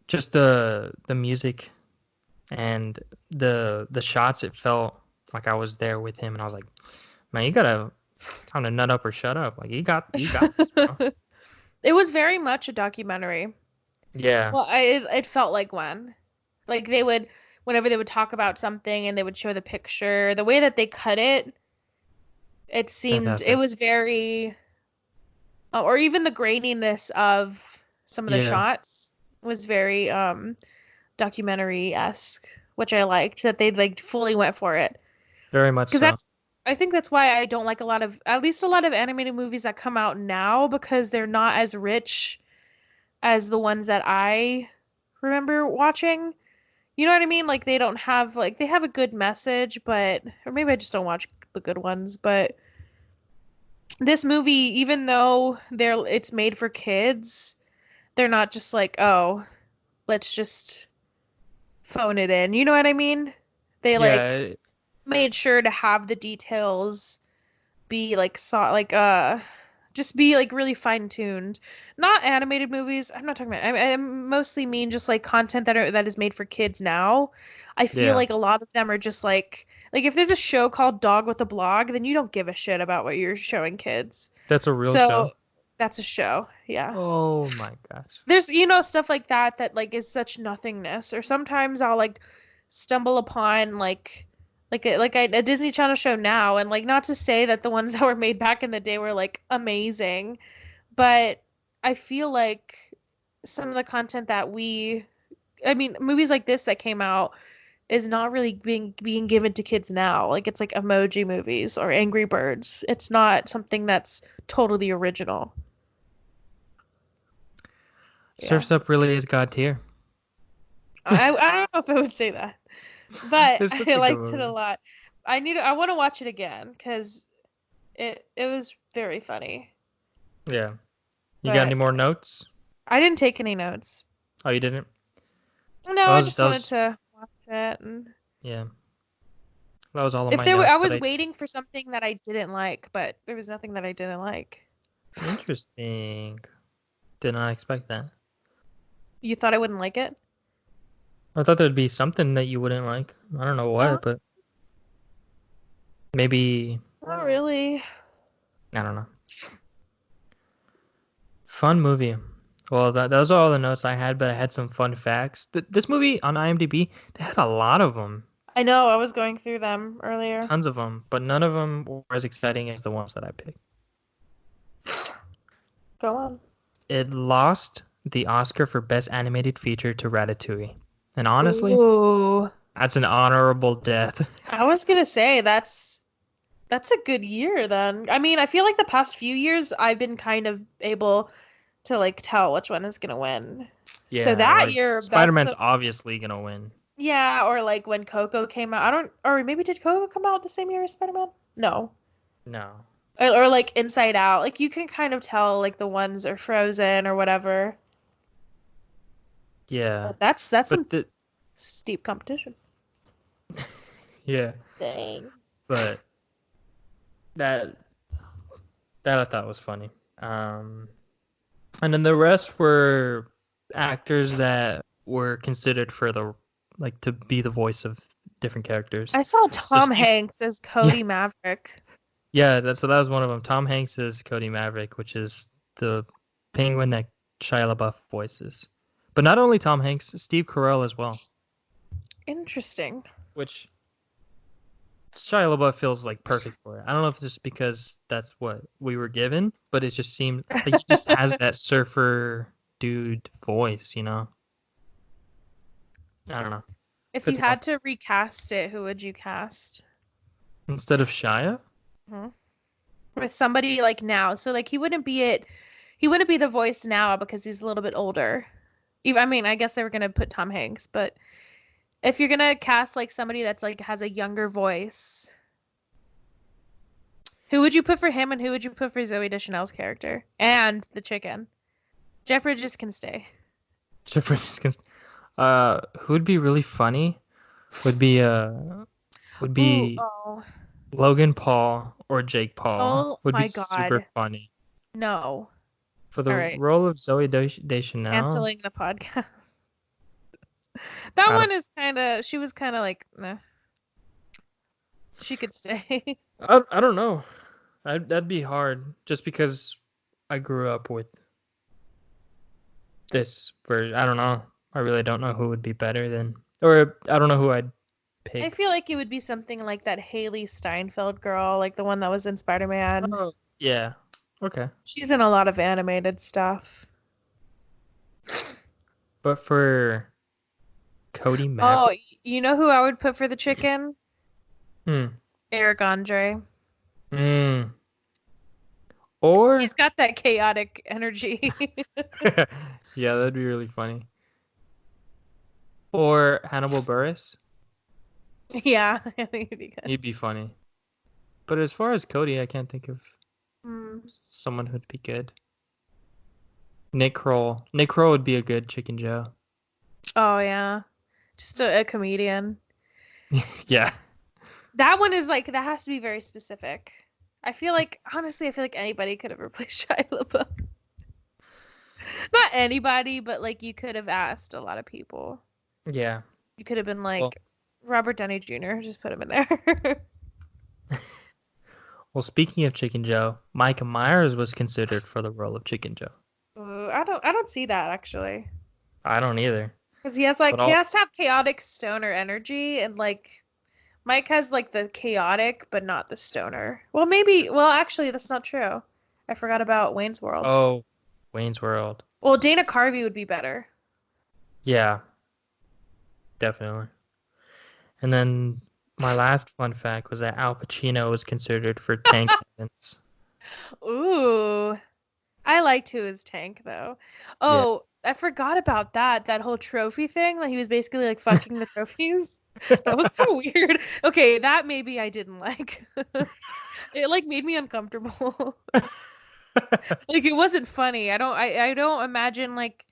just the music and the shots, it felt like I was there with him, and I was like, man, you gotta kind of nut up or shut up. Like you got this, bro. It was very much a documentary. Yeah, Well, it felt like one. Like they would whenever they would talk about something and they would show the picture, the way that they cut it, it seemed it fantastic. was very or even the graininess of some of the Yeah, shots was very documentary-esque, which I liked that they like fully went for it. very much Because so. I think that's why I don't like at least a lot of animated movies that come out now because they're not as rich as the ones that I remember watching. You know what I mean? Like they don't have like they have a good message, but or maybe I just don't watch the good ones, but this movie, even though it's made for kids, they're not just like, "Oh, let's just phone it in." You know what I mean? They like Yeah, made sure to have the details be like just be like really fine-tuned. Not animated movies. I'm not talking about I mostly mean just like content that is made for kids now. I feel yeah. like a lot of them are just like if there's a show called Dog with a Blog, then you don't give a shit about what you're showing kids. That's a real So show. that's a show. Yeah. Oh my gosh. There's stuff like that like is such nothingness. Or sometimes I'll like stumble upon a Disney Channel show now, and like not to say that the ones that were made back in the day were like amazing, but I feel like some of the content I mean, movies like this that came out is not really being given to kids now. Like it's like emoji movies or Angry Birds. It's not something that's totally original. Yeah. Surf's Up really is God tier. I don't know if I would say that, but It's such I a good liked it a movie. lot. I want to watch it again because it was very funny. Yeah. You got any But more notes? I didn't take any notes. Oh, you didn't? No, That I was just that wanted was to watch it. And yeah. That was all of if my there were, notes I that was I waiting for something that I didn't like, but there was nothing that I didn't like. interesting. Did not expect that. You thought I wouldn't like it? I thought there'd be something that you wouldn't like. I don't know No, what, but maybe not really. I don't know. Fun movie. Well, those are all the notes I had, but I had some fun facts. This movie on IMDb, they had a lot of them, I know, I was going through them earlier. tons of them, but none of them were as exciting as the ones that I picked. Go on. It lost the Oscar for Best Animated Feature to Ratatouille, and honestly, Ooh. that's an honorable death. I was gonna say that's a good year then. I mean, I feel like the past few years I've been kind of able to like tell which one is gonna win. So Yeah, that like year, that's Spider-Man's the obviously gonna win. yeah, or like when Coco came out. I don't, or maybe did Coco come out the same year as Spider-Man? No. No. Or like Inside Out. Like you can kind of tell like the ones are Frozen or whatever. Yeah, But that's some but the steep competition. yeah, Dang. but that that I thought was funny. Um, and then the rest were actors that were considered for the like to be the voice of different characters. I saw So Tom Steve, Hanks as yeah, Cody Maverick. yeah, that was one of them. Tom Hanks is Cody Maverick, which is the penguin that Shia LaBeouf voices. But not only Tom Hanks, Steve Carell as well, Interesting. which Shia LaBeouf feels like perfect for it. I don't know if it's just because that's what we were given, but it just seemed like he just has that surfer dude voice, you know? I don't know. If you Fits well. had to recast it, who would you cast? Instead of Shia? Hmm. With somebody like now. So like he wouldn't be the voice now because he's a little bit older. Even I mean, I guess they were gonna put Tom Hanks, but if you're gonna cast like somebody that's like has a younger voice, who would you put for him and who would you put for Zoe Deschanel's character? And the chicken. Jeff Bridges can stay. Jeff Bridges can. Who'd be really funny would be would Ooh, be oh. Logan Paul or Jake Paul Oh would be my super God. funny No. for the All right. role of Zoe Deschanel. Canceling the podcast. That I don't. one is kind of, she was kind of like, nah, she could stay. I don't know. That'd be hard just because I grew up with this version. I don't know. I really don't know who would be better than, or I don't know who I'd I pick. feel like it would be something like that Haley Steinfeld girl, like the one that was in Spider-Man. Oh, yeah. Okay. She's in a lot of animated stuff. But for Cody Oh, Maverick, you know who I would put for the chicken? hmm, Eric Andre. Mm. He's Or got that chaotic energy. yeah, that'd be really funny. Or Hannibal Buress. Yeah, I think it'd be good. He'd be funny. But as far as Cody, I can't think of Mm. someone who'd be good. Nick Kroll. Nick Kroll would be a good Chicken Joe. Oh yeah, just a comedian. Yeah. That one is like that has to be very specific. I feel like honestly, I feel like anybody could have replaced Shia LaBeouf. Not anybody, but like you could have asked a lot of people. Yeah. You could have been Well, like Robert Downey Jr. Just put him in there. well, speaking of Chicken Joe, Mike Myers was considered for the role of Chicken Joe. Ooh, I don't see that actually. I don't either. Because he has But like he all has to have chaotic stoner energy and like Mike has like the chaotic but not the stoner. Well actually that's not true. I forgot about Wayne's World. oh, Wayne's World. Well, Dana Carvey would be better. Yeah, definitely. And then my last fun fact was that Al Pacino was considered for Tank Evans. Ooh. I liked who his tank though. Yeah. Oh, I forgot about that whole trophy thing. Like he was basically like fucking the trophies. That was kind of weird. Okay, that maybe I didn't like. It like made me uncomfortable. Like it wasn't funny. I don't imagine like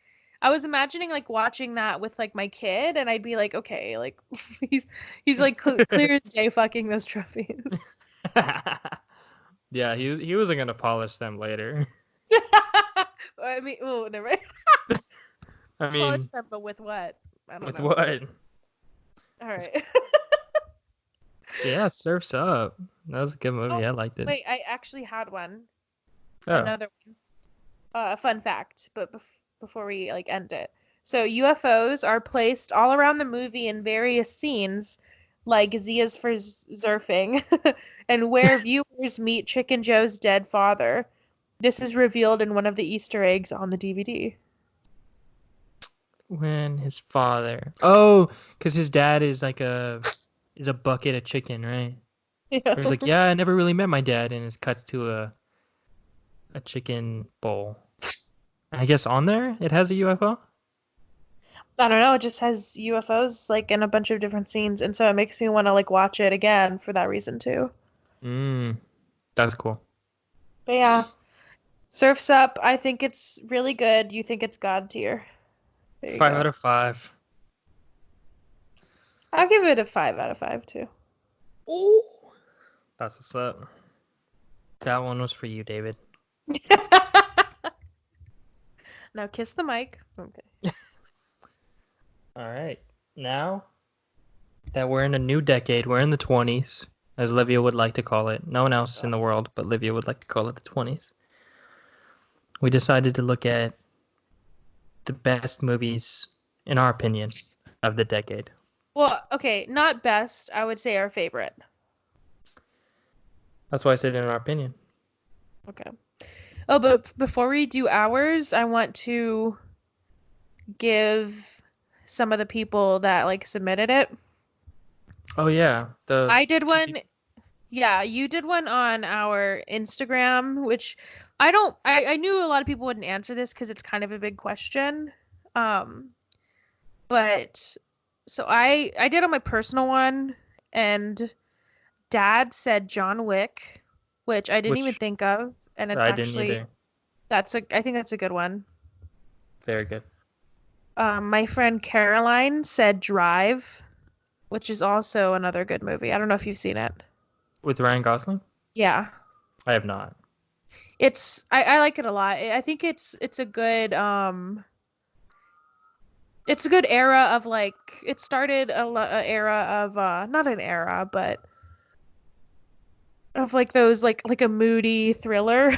I was imagining like watching that with like my kid and I'd be like, okay, like he's he's like clear as day fucking those trophies. Yeah, he wasn't gonna polish them later. I mean, oh, never mind. I Polish mean, them, but with what? I don't with know. what? All right. Yeah, Surf's Up. That was a good Oh, movie. I liked it. wait, I actually had one. Oh, Another one. A fun fact, but before we like end it. So UFOs are placed all around the movie in various scenes, like Zia's for surfing, and where viewers meet Chicken Joe's dead father. This is revealed in one of the Easter eggs on the DVD. when his father. Oh, because his dad is a bucket of chicken, right? Yeah. Where he's like, yeah, I never really met my dad, and it's cut to a chicken bowl. I guess on there it has a UFO. I don't know, it just has UFOs like in a bunch of different scenes, and so it makes me want to like watch it again for that reason too. Mm, that's cool. But yeah, Surf's Up. I think it's really good. You think it's God tier. There you Five go. out of five. I'll give it a 5 out of 5 too. Ooh. That's what's up. That one was for you, David. Now kiss the mic. Okay. All right. Now that we're in a new decade, we're in the 20s, as Livia would like to call it. No one else in the world but Livia would like to call it the 20s. We decided to look at the best movies, in our opinion, of the decade. Well, okay, not best. I would say our favorite. That's why I said in our opinion. Okay. Oh, but before we do ours, I want to give some of the people that like submitted it. Oh yeah, the I did two one. people. Yeah, you did one on our Instagram, which I don't I knew a lot of people wouldn't answer this because it's kind of a big question. Um, but so I did on my personal one and Dad said John Wick, which I didn't even Which think of, and it's I didn't actually either. that's a I think that's a good one. Very good. My friend Caroline said Drive, which is also another good movie. I don't know if you've seen it. With Ryan Gosling? Yeah. I have not. I like it a lot. I think it's a good era of like it started a era of not an era but of like those like a moody thriller.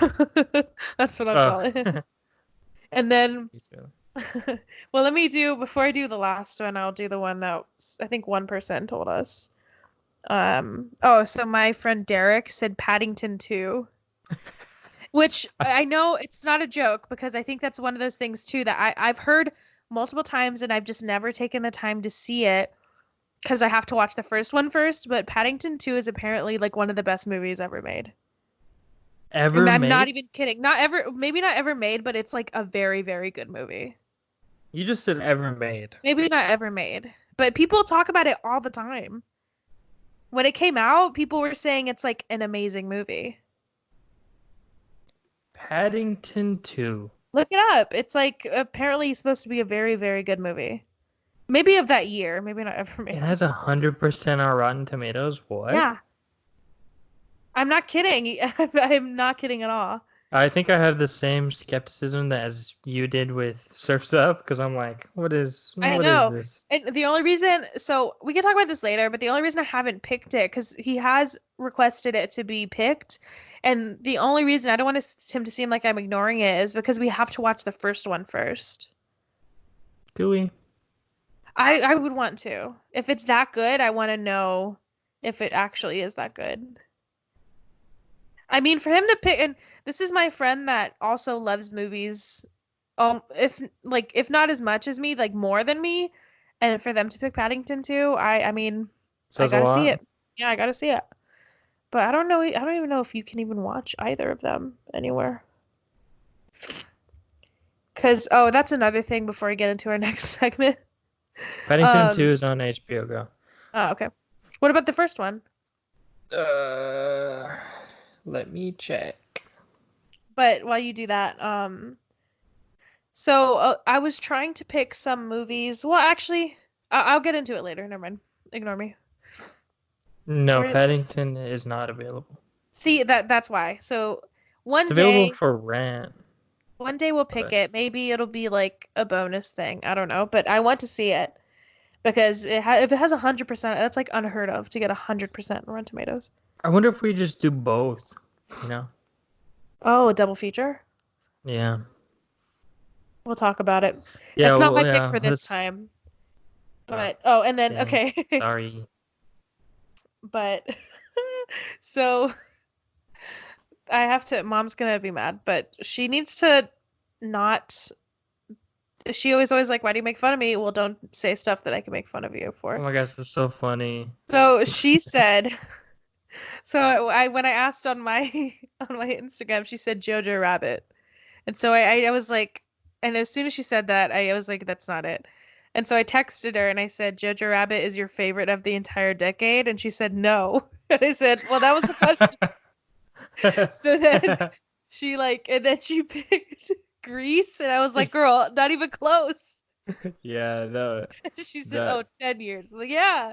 That's what I'll Oh, call it. And then me too. well, let me do before I do the last one, I'll do the one that I think one person told us. Oh, so my friend Derek said Paddington 2, which I know it's not a joke because I think that's one of those things too that I've heard multiple times and I've just never taken the time to see it because I have to watch the first one first, but Paddington 2 is apparently like one of the best movies ever made. Ever And I'm not made? even kidding. Not ever, maybe not ever made, but it's like a very, very good movie. You just said ever made. Maybe not ever made, but people talk about it all the time. When it came out, people were saying it's like an amazing movie. Paddington 2. Look it up. It's like apparently supposed to be a very, very good movie. Maybe of that year, maybe not ever It made. has 100% on Rotten Tomatoes. What? Yeah, I'm not kidding. I'm not kidding at all. I think I have the same skepticism that as you did with Surf's Up because I'm like, I what is know. this? And the only reason, so we can talk about this later, but the only reason I haven't picked it, because he has requested it to be picked. And the only reason I don't want him to seem like I'm ignoring it is because we have to watch the first one first. Do we? I would want to. If it's that good, I want to know if it actually is that good. I mean, for him to pick, and this is my friend that also loves movies, if like if not as much as me, like more than me, and for them to pick Paddington 2, I mean, I Says a gotta see lot. it. Yeah, I gotta see it. But I don't know, I don't even know if you can even watch either of them anywhere. Because, oh, that's another thing before we get into our next segment. Paddington 2 Um, is on HBO Go. oh, okay. What about the first one? Uh, Let me check. But while you do that, so I was trying to pick some movies. Well, actually, I'll get into it later. Never mind. Ignore me. No, Where Paddington is not available. See, that's why. So It's one available day, for rent, one day we'll pick but it. Maybe it'll be like a bonus thing. I don't know, but I want to see it because if it has 100%, that's like unheard of to get 100% on Rotten Tomatoes. I wonder if we just do both, you know? Oh, a double feature. Yeah. We'll talk about it. Yeah, It's not my well, pick yeah, for this let's time, oh, but oh, and then dang. okay, Sorry. but so I have to. Mom's gonna be mad, but she needs to not. She always like, why do you make fun of me? Well, don't say stuff that I can make fun of you Oh for. my gosh, that's so funny. So she said, so I when I asked on my on my Instagram, she said Jojo Rabbit. And so I was like, and as soon as she said that, I was like, that's not it. And so I texted her and I said, Jojo Rabbit is your favorite of the entire decade? And she said, no. And I said, well, that was the question. So then she like, and then she picked Grease. And I was like, girl, not even close. Yeah, no, She said, that oh, 10 years. I'm like, yeah.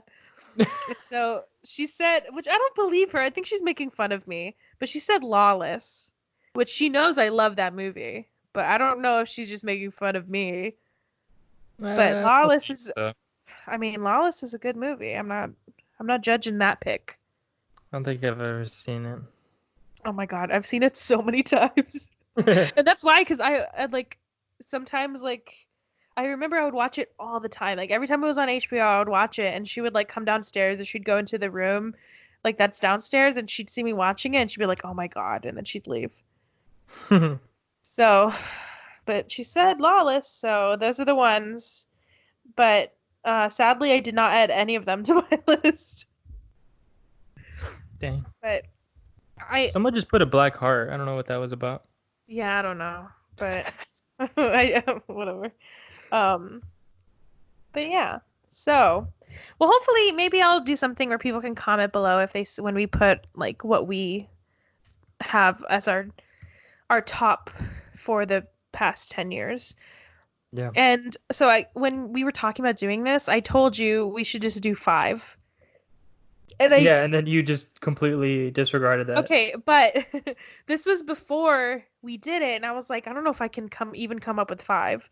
And so she said, which I don't believe her. I think she's making fun of me. But she said Lawless, which she knows I love that movie. But I don't know if she's just making fun of me. But I don't Lawless think is, so. I mean, Lawless is a good movie. I'm not judging that pick. I don't think I've ever seen Oh my God, I've seen it so many times. it. And that's why, because I like sometimes like I remember I would watch it all the time. Like every time it was on HBO, I would watch it, and she would like come downstairs, or she'd go into the room, like that's downstairs, and she'd see me watching it, and she'd be like, "Oh my God," and then she'd leave. So, but she said Lawless, so those are the ones. But sadly, I did not add any of them to my list. Dang. But I, Someone just put a black heart. I don't know what that was about. yeah, I don't know, but I whatever. Um, but yeah. So, well, hopefully, maybe I'll do something where people can comment below if when we put like what we have as our top for the past 10 years. Yeah. And so when we were talking about doing this, I told you we should just do five. And I Yeah, and then you just completely disregarded that. Okay, but this was before we did it, and I was like, I don't know if I can come up with five.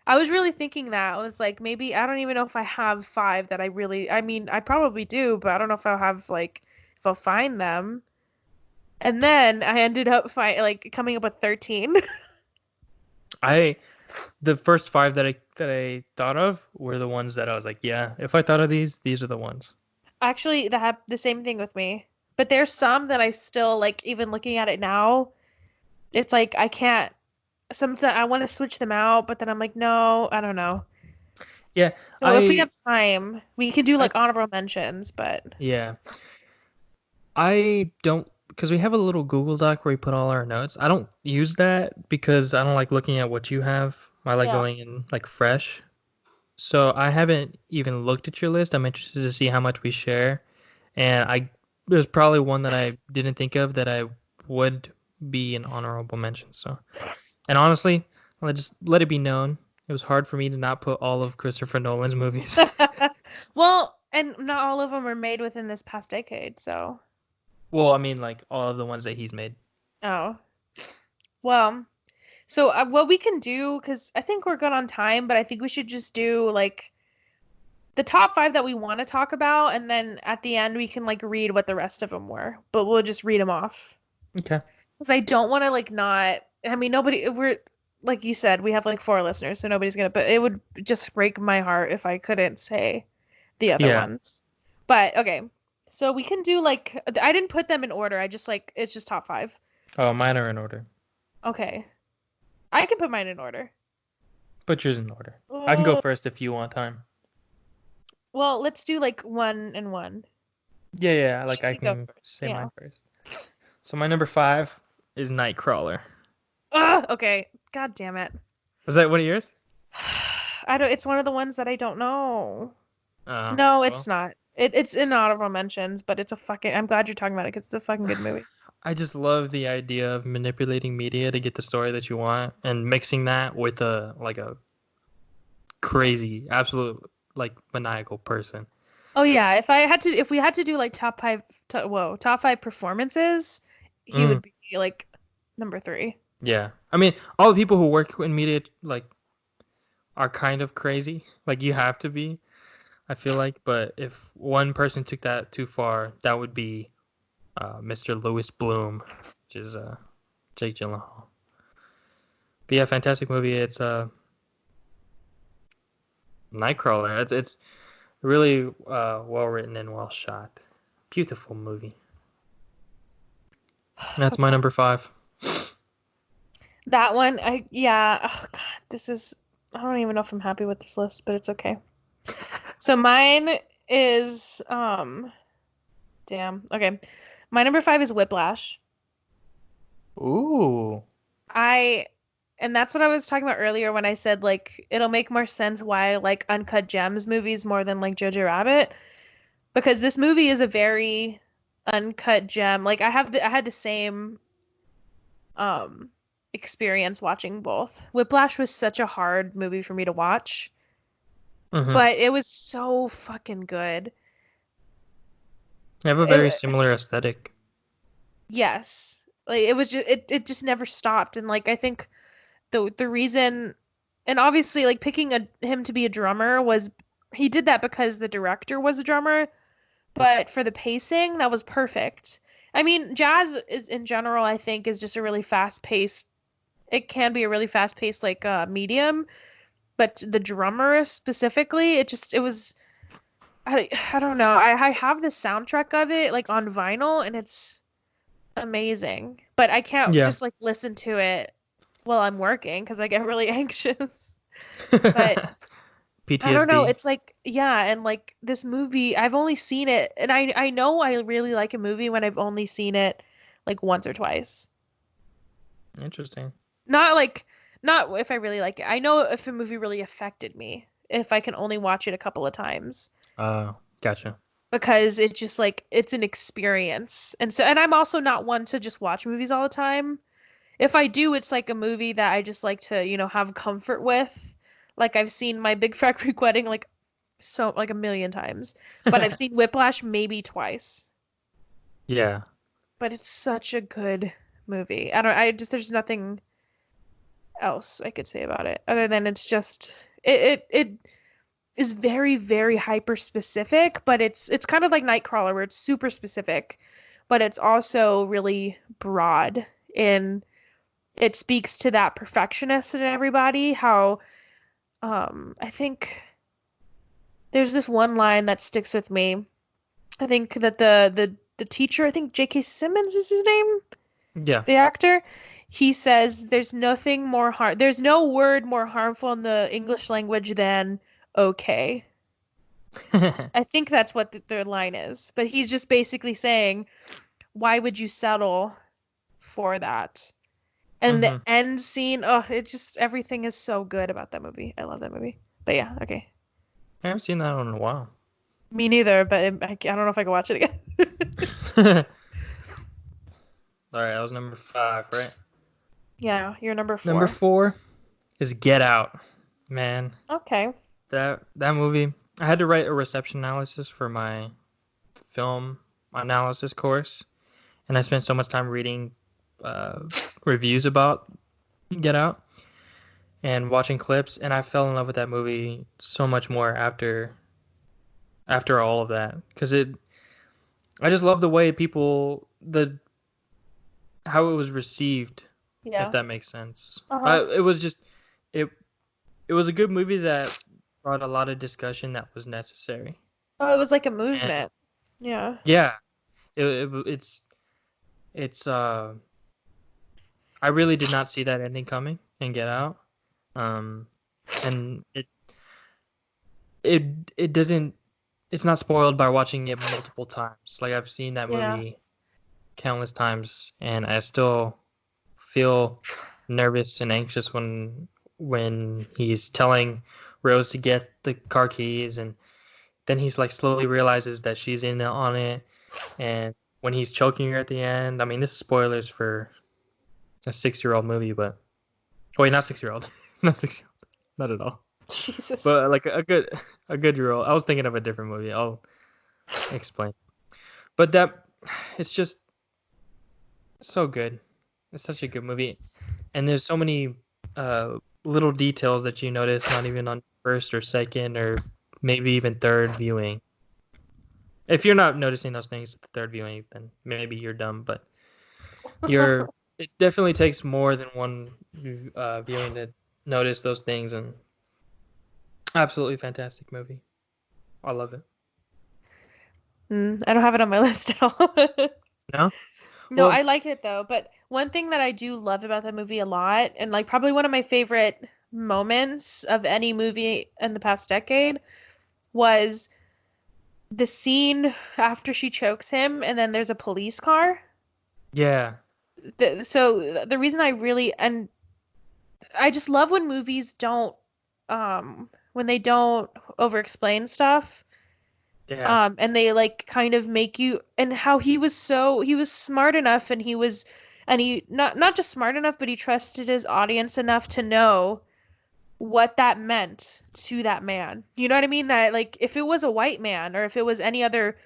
I was really thinking that. I was like, maybe I don't even know if I have five that I mean, I probably do, but I don't know if I'll have like if I'll find them. And then I ended up coming up with 13. I the first five that I thought of were the ones that I was like, yeah, if I thought of these are the ones. Actually, that had the same thing with me. But there's some that I still like even looking at it now, it's like I can't sometimes I want to switch them out, but then I'm like, no, I don't know. Yeah, So if we have time, we can do I like honorable mentions, but yeah. I don't because we have a little Google Doc where we put all our notes. I don't use that because I don't like looking at what you have. I like Yeah. going in like fresh. So I haven't even looked at your list. I'm interested to see how much we share. And there's probably one that I didn't think of that I would be an honorable mention. So, and honestly, I'll just let it be known. It was hard for me to not put all of Christopher Nolan's movies. Well, and not all of them were made within this past decade, so. Well, I mean, like all of the ones that he's made. Oh. Well, so what we can do, because I think we're good on time, but I think we should just do like the top five that we want to talk about, and then at the end we can like read what the rest of them were, but we'll just read them off. Okay. Because I don't want to like not. I mean, nobody. If we're like you said, we have like four listeners, so nobody's gonna. But it would just break my heart if I couldn't say the other Yeah. ones. But okay, so we can do like I didn't put them in order. I just like it's just top five. Oh, mine are in order. Okay, I can put mine in order. Put yours in order. I can go Oh, first if you want time. well, let's do like one and one. Yeah, yeah. Like I You go can first. say Yeah. mine first. So my number five is Nightcrawler. Ugh, okay. God damn it. Was that one of yours? I don't. It's one of the ones that I don't know. Oh, No, it's well. not. It's in honorable mentions, but it's a fucking. I'm glad you're talking about it because it's a fucking good movie. I just love the idea of manipulating media to get the story that you want and mixing that with a crazy, absolute like maniacal person. Oh yeah, if we had to do like top five performances, he Mm, would be like number three. yeah. I mean, all the people who work in media like are kind of crazy. Like you have to be, I feel like, but if one person took that too far, that would be Mr. Lewis Bloom, which is Jake Gyllenhaal. But yeah, fantastic movie. It's Nightcrawler. It's really well written and well shot. Beautiful movie. And that's my Okay. number five. That one, I yeah. Oh God, this is. I don't even know if I'm happy with this list, but it's okay. So mine is damn. Okay. My number five is Whiplash. Ooh. I and that's what I was talking about earlier when I said like it'll make more sense why I like Uncut Gems movies more than like Jojo Rabbit because this movie is a very uncut gem. Like I had the same um experience watching both. Whiplash was such a hard movie for me to watch, Mm-hmm. but it was so fucking good. They have a very It, similar aesthetic. yes. Like it just never stopped and like I think the reason and obviously like picking him to be a drummer was he did that because the director was a drummer, but for the pacing that was perfect. I mean, jazz is in general I think is just a really fast-paced it can be a really fast-paced like medium, but the drummer specifically it was I don't know. I have the soundtrack of it like on vinyl and it's amazing, but I can't Yeah. just like listen to it while I'm working because I get really anxious. But I don't know. PTSD. It's like, yeah, and like this movie, I've only seen it, and I know I really like a movie when I've only seen it like once or twice. Interesting. Not like not if I really like it. I know if a movie really affected me, if I can only watch it a couple of times Gotcha. because it's just like it's an experience. And I'm also not one to just watch movies all the time. If I do, it's like a movie that I just like to, have comfort with. Like I've seen My Big Fat Greek Wedding like a million times, but I've seen Whiplash maybe twice. Yeah. But it's such a good movie. I just there's nothing else I could say about it other than it's just it is very very hyper specific, but it's kind of like Nightcrawler where it's super specific, but it's also really broad in it speaks to that perfectionist in everybody how I think there's this one line that sticks with me. I think that the teacher, I think J.K. Simmons is his name, Yeah. the actor, he says there's no word more harmful in the English language than okay. I think that's what their line is, but he's just basically saying why would you settle for that? And the Mm-hmm. end scene, oh, it just everything is so good about that movie. I love that movie. But yeah, okay. I haven't seen that one in a while. Me neither, but I don't know if I can watch it again. All right, that was number five, right? Yeah, you're number Number four. four is Get Out. Man, Okay. that movie. I had to write a reception analysis for my film analysis course, and I spent so much time reading uh, reviews about Get Out and watching clips, and I fell in love with that movie so much more after all of that because it. I just love the way the how it was received, if Yeah. that makes sense. Uh-huh. It was just it it was a good movie that brought a lot of discussion that was necessary. Oh, it was like a And movement. Yeah. yeah, it's I really did not see that ending coming in Get Out. Um and it it doesn't it's not spoiled by watching it multiple times. Like I've seen that Yeah. movie countless times and I still feel nervous and anxious when he's telling Rose to get the car keys and then he's like slowly realizes that she's in on it and when he's choking her at the end. I mean, this is spoilers for a 6-year-old movie, but oh, wait, not 6-year-old. Not 6-year-old. Not at all. Jesus. But like a good year old. I was thinking of a different movie. I'll explain. But that it's just so good. It's such a good movie. And there's so many little details that you notice not even on first or second or maybe even third viewing. If you're not noticing those things at the third viewing, then maybe you're dumb. But you're it definitely takes more than one viewing to notice those things. And absolutely fantastic movie. I love it. I don't have it on my list at all. No, No, I well, like it though. But one thing that I do love about that movie a lot, and like probably one of my favorite moments of any movie in the past decade, was the scene after she chokes him and then there's a police car. yeah, So the reason I really and I just love when movies don't when they don't over explain stuff. yeah, And they like kind of make you and how he was smart enough and he not just smart enough, but he trusted his audience enough to know what that meant to that man. You know what I mean? That like if it was a white man or if it was any other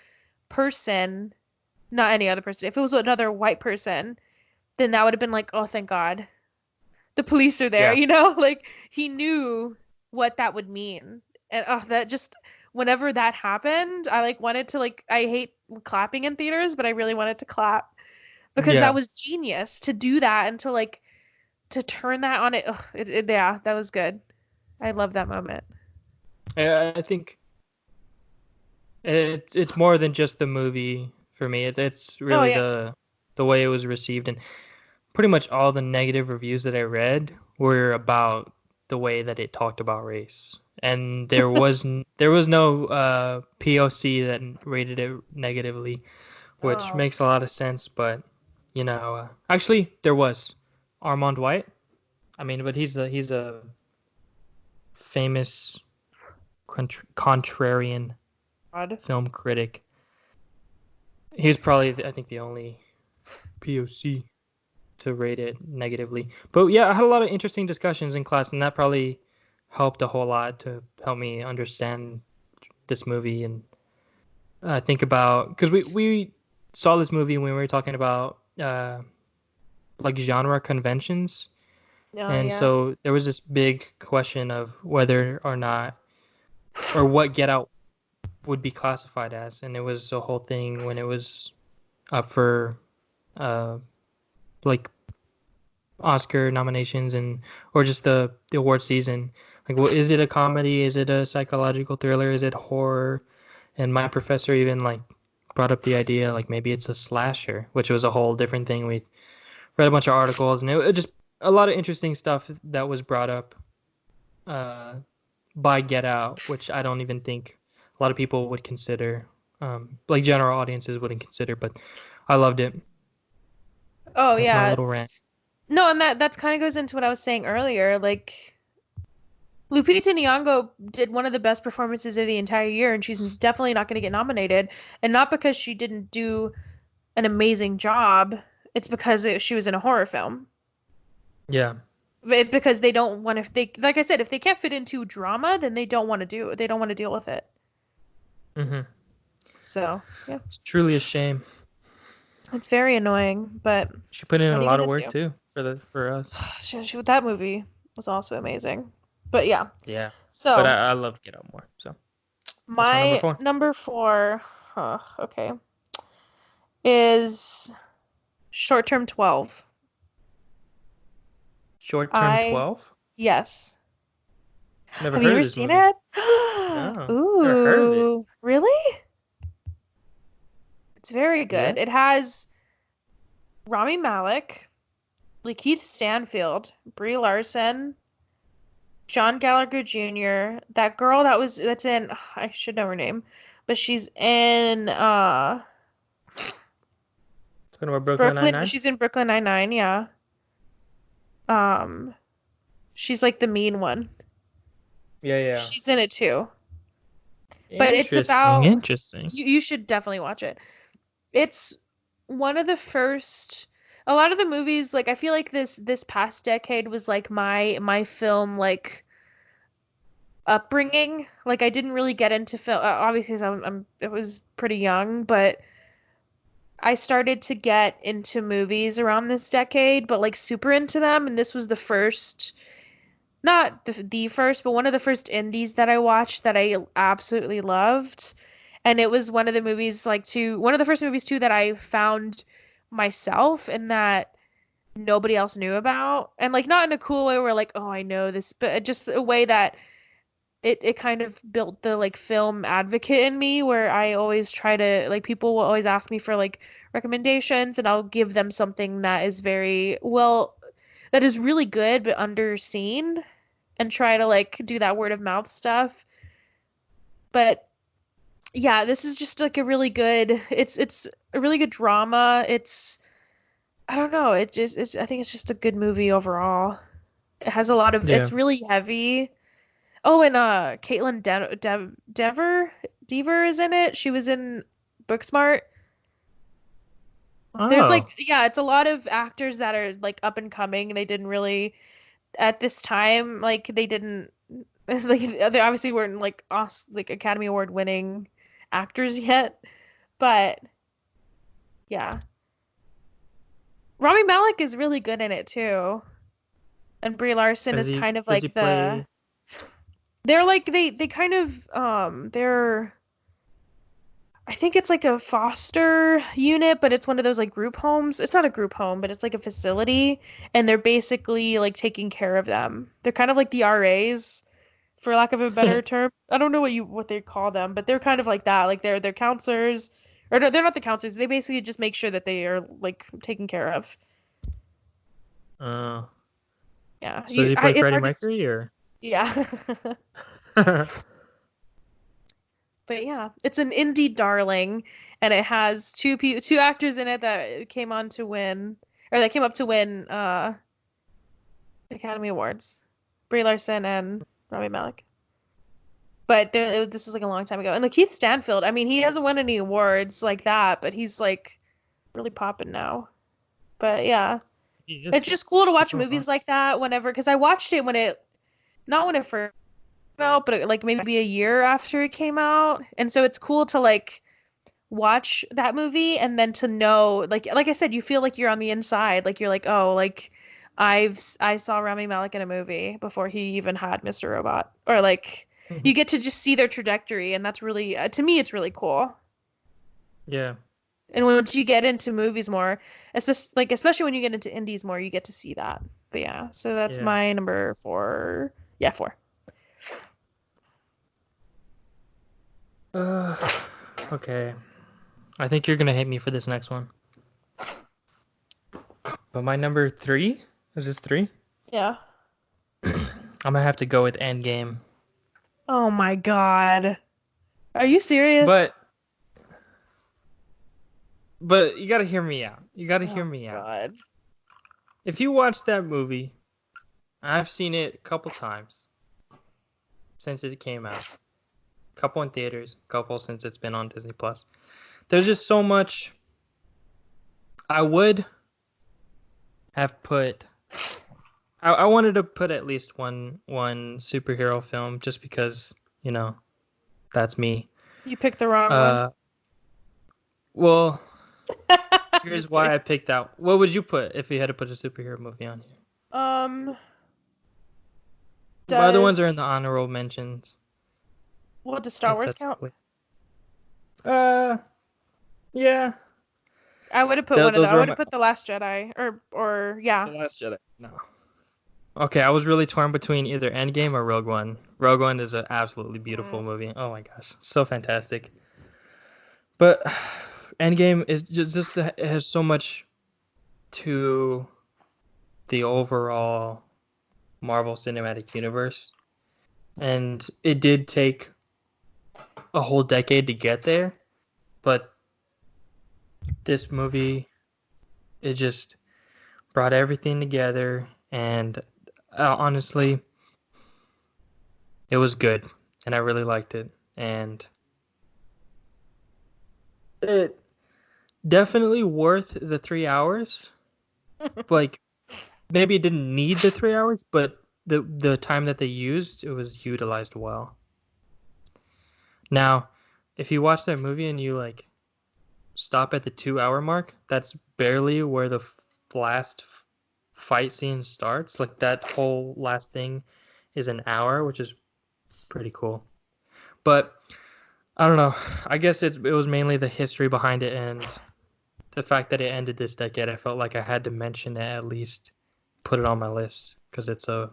person, not any other person, if it was another white person, then that would have been like, oh, thank God. The police are there, yeah, you know? Like he knew what that would mean. And oh, that just whenever that happened, I like wanted to like I hate clapping in theaters, but I really wanted to clap because that yeah. was genius to do that and to like to turn that on it. Ugh, yeah, that was good. I love that moment. I think it's more than just the movie for me. It's Oh really yeah. the way it was received and pretty much all the negative reviews that I read were about the way that it talked about race. And there was no POC that rated it negatively, which Oh makes a lot of sense. But actually there was Armand White. I mean, but he's a famous contrarian God. film critic. He was probably I think the only POC to rate it negatively. But yeah, I had a lot of interesting discussions in class, and that probably helped a whole lot to help me understand this movie and think about because we saw this movie when we were talking about like genre conventions, Oh and yeah. so there was this big question of whether or not or what Get Out would be classified as, and it was a whole thing when it was up for uh like Oscar nominations and or just the award season. Like, what is it a comedy? Is it a psychological thriller? Is it horror? And my professor even like brought up the idea like maybe it's a slasher, which was a whole different thing. We read a bunch of articles and it just a lot of interesting stuff that was brought up uh, by Get Out, which I don't even think a lot of people would consider like general audiences wouldn't consider, but I loved it. Oh That's my yeah. little rant. No, and that's kind of goes into what I was saying earlier. Like Lupita Nyong'o did one of the best performances of the entire year, and she's definitely not going to get nominated. And not because she didn't do an amazing job, it's because she was in a horror film. Yeah. Because they don't want if they like I said, if they can't fit into drama, then they don't want to deal with it. Hmm. So yeah, It's truly a shame. it's very annoying. But She put in what a are you lot of gonna work do? too for us. That movie was also amazing. But yeah, Yeah. But so I love Get Out more. So that's my number my four. number four, okay, is Short Term 12. Short Term I 12. Yes. Never Have you heard of ever this seen movie. it? No, never heard of it. Ooh, really? It's very Yeah. good. It has Rami Malek, Lakeith Stanfield, Brie Larson, John Gallagher Jr., that girl that's in I should know her name, but she's in Talking about Brooklyn Nine Nine. She's in Brooklyn Nine-Nine, yeah. Um she's like the mean one. Yeah, yeah. She's in it too. But it's Interesting. about Interesting. you should definitely watch it. It's one of the first a lot of the movies like I feel like this past decade was like my film like upbringing. Like I didn't really get into film obviously 'cause I'm it was pretty young, but I started to get into movies around this decade, but like super into them, and this was the first not the first, but one of the first indies that I watched that I absolutely loved. And it was one of the movies one of the first movies too that I found myself and that nobody else knew about. And like not in a cool way where like, oh, I know this, but just a way that it kind of built the like film advocate in me where I always try to like people will always ask me for like recommendations and I'll give them something that is very well that is really good but underseen and try to like do that word of mouth stuff. But yeah, this is just like a really good it's a really good drama. It's I don't know, it's I think it's just a good movie overall. It has a lot of Yeah. it's really heavy. Oh, and Caitlin Dever is in it. She was in Booksmart. There's like Oh. yeah, it's a lot of actors that are like up and coming. They didn't really at this time like they didn't like they obviously weren't like like Academy Award winning actors yet. But yeah, Rami Malek is really good in it too. And Brie Larson is kind of Does he like play? they're like they kind of they're I think it's like a foster unit, but it's one of those like group homes. It's not a group home, but it's like a facility, and they're basically like taking care of them. They're kind of like the RAs, for lack of a better term. I don't know what they call them, but they're kind of like that. Like they're counselors, or no, they're not the counselors. They basically just make sure that they are like taken care of. Oh. Yeah, So does he play it's Freddie hard to Mercury or? yeah. But yeah, it's an indie darling, and it has two actors in it that came on to win, or that came up to win Academy Awards, Brie Larson and Rami Malek. But this is like a long time ago. And like Keith Stanfield, I mean, he hasn't won any awards like that, but he's like really popping now. But yeah, He is. it's just cool to He's watch so fun. movies like that whenever, because I watched it when not when it first came out, but like maybe a year after it came out, and so it's cool to like watch that movie and then to know like I said you feel like you're on the inside like you're like oh like I saw Rami Malek in a movie before he even had Mr. Robot or like you get to just see their trajectory and that's really to me it's really cool. Yeah. And once you get into movies more especially when you get into indies more you get to see that. But yeah, so that's Yeah. my number 4. Yeah, 4. Uh, okay. I think you're gonna hate me for this next one. But my number three is this three. Yeah. I'm gonna have to go with Endgame. Oh my God, are you serious? But but you gotta hear me out. You gotta hear Oh me out. God. If you watch that movie, I've seen it a couple times since it came out. Couple in theaters, couple since it's been on Disney Plus. There's just so much I would have put. I wanted to put at least one superhero film just because that's me. You picked the wrong one. Uh, well, I'm here's just kidding. why I picked out. What would you put if you had to put a superhero movie on here? Um, My other ones are in the does honorable mentions. what does Star If Wars that's count? uh, yeah. I would have put one of the. Those I are would have my put the Last Jedi, or yeah. The Last Jedi. No. Okay, I was really torn between either Endgame or Rogue One. Rogue One is an absolutely beautiful Mm. movie. Oh my gosh, so fantastic. But Endgame is just it has so much to the overall Marvel Cinematic Universe, and it did take a whole decade to get there. But this movie, it just brought everything together, and honestly, it was good, and I really liked it, and it definitely worth the 3 hours. Like maybe it didn't need the 3 hours, but the time that they used, it was utilized well. Now, if you watch that movie and you like stop at the 2 hour mark, that's barely where the last fight scene starts. Like that whole last thing is an hour, which is pretty cool. But I don't know. I guess it was mainly the history behind it and the fact that it ended this decade. I felt like I had to mention it at least, put it on my list because I don't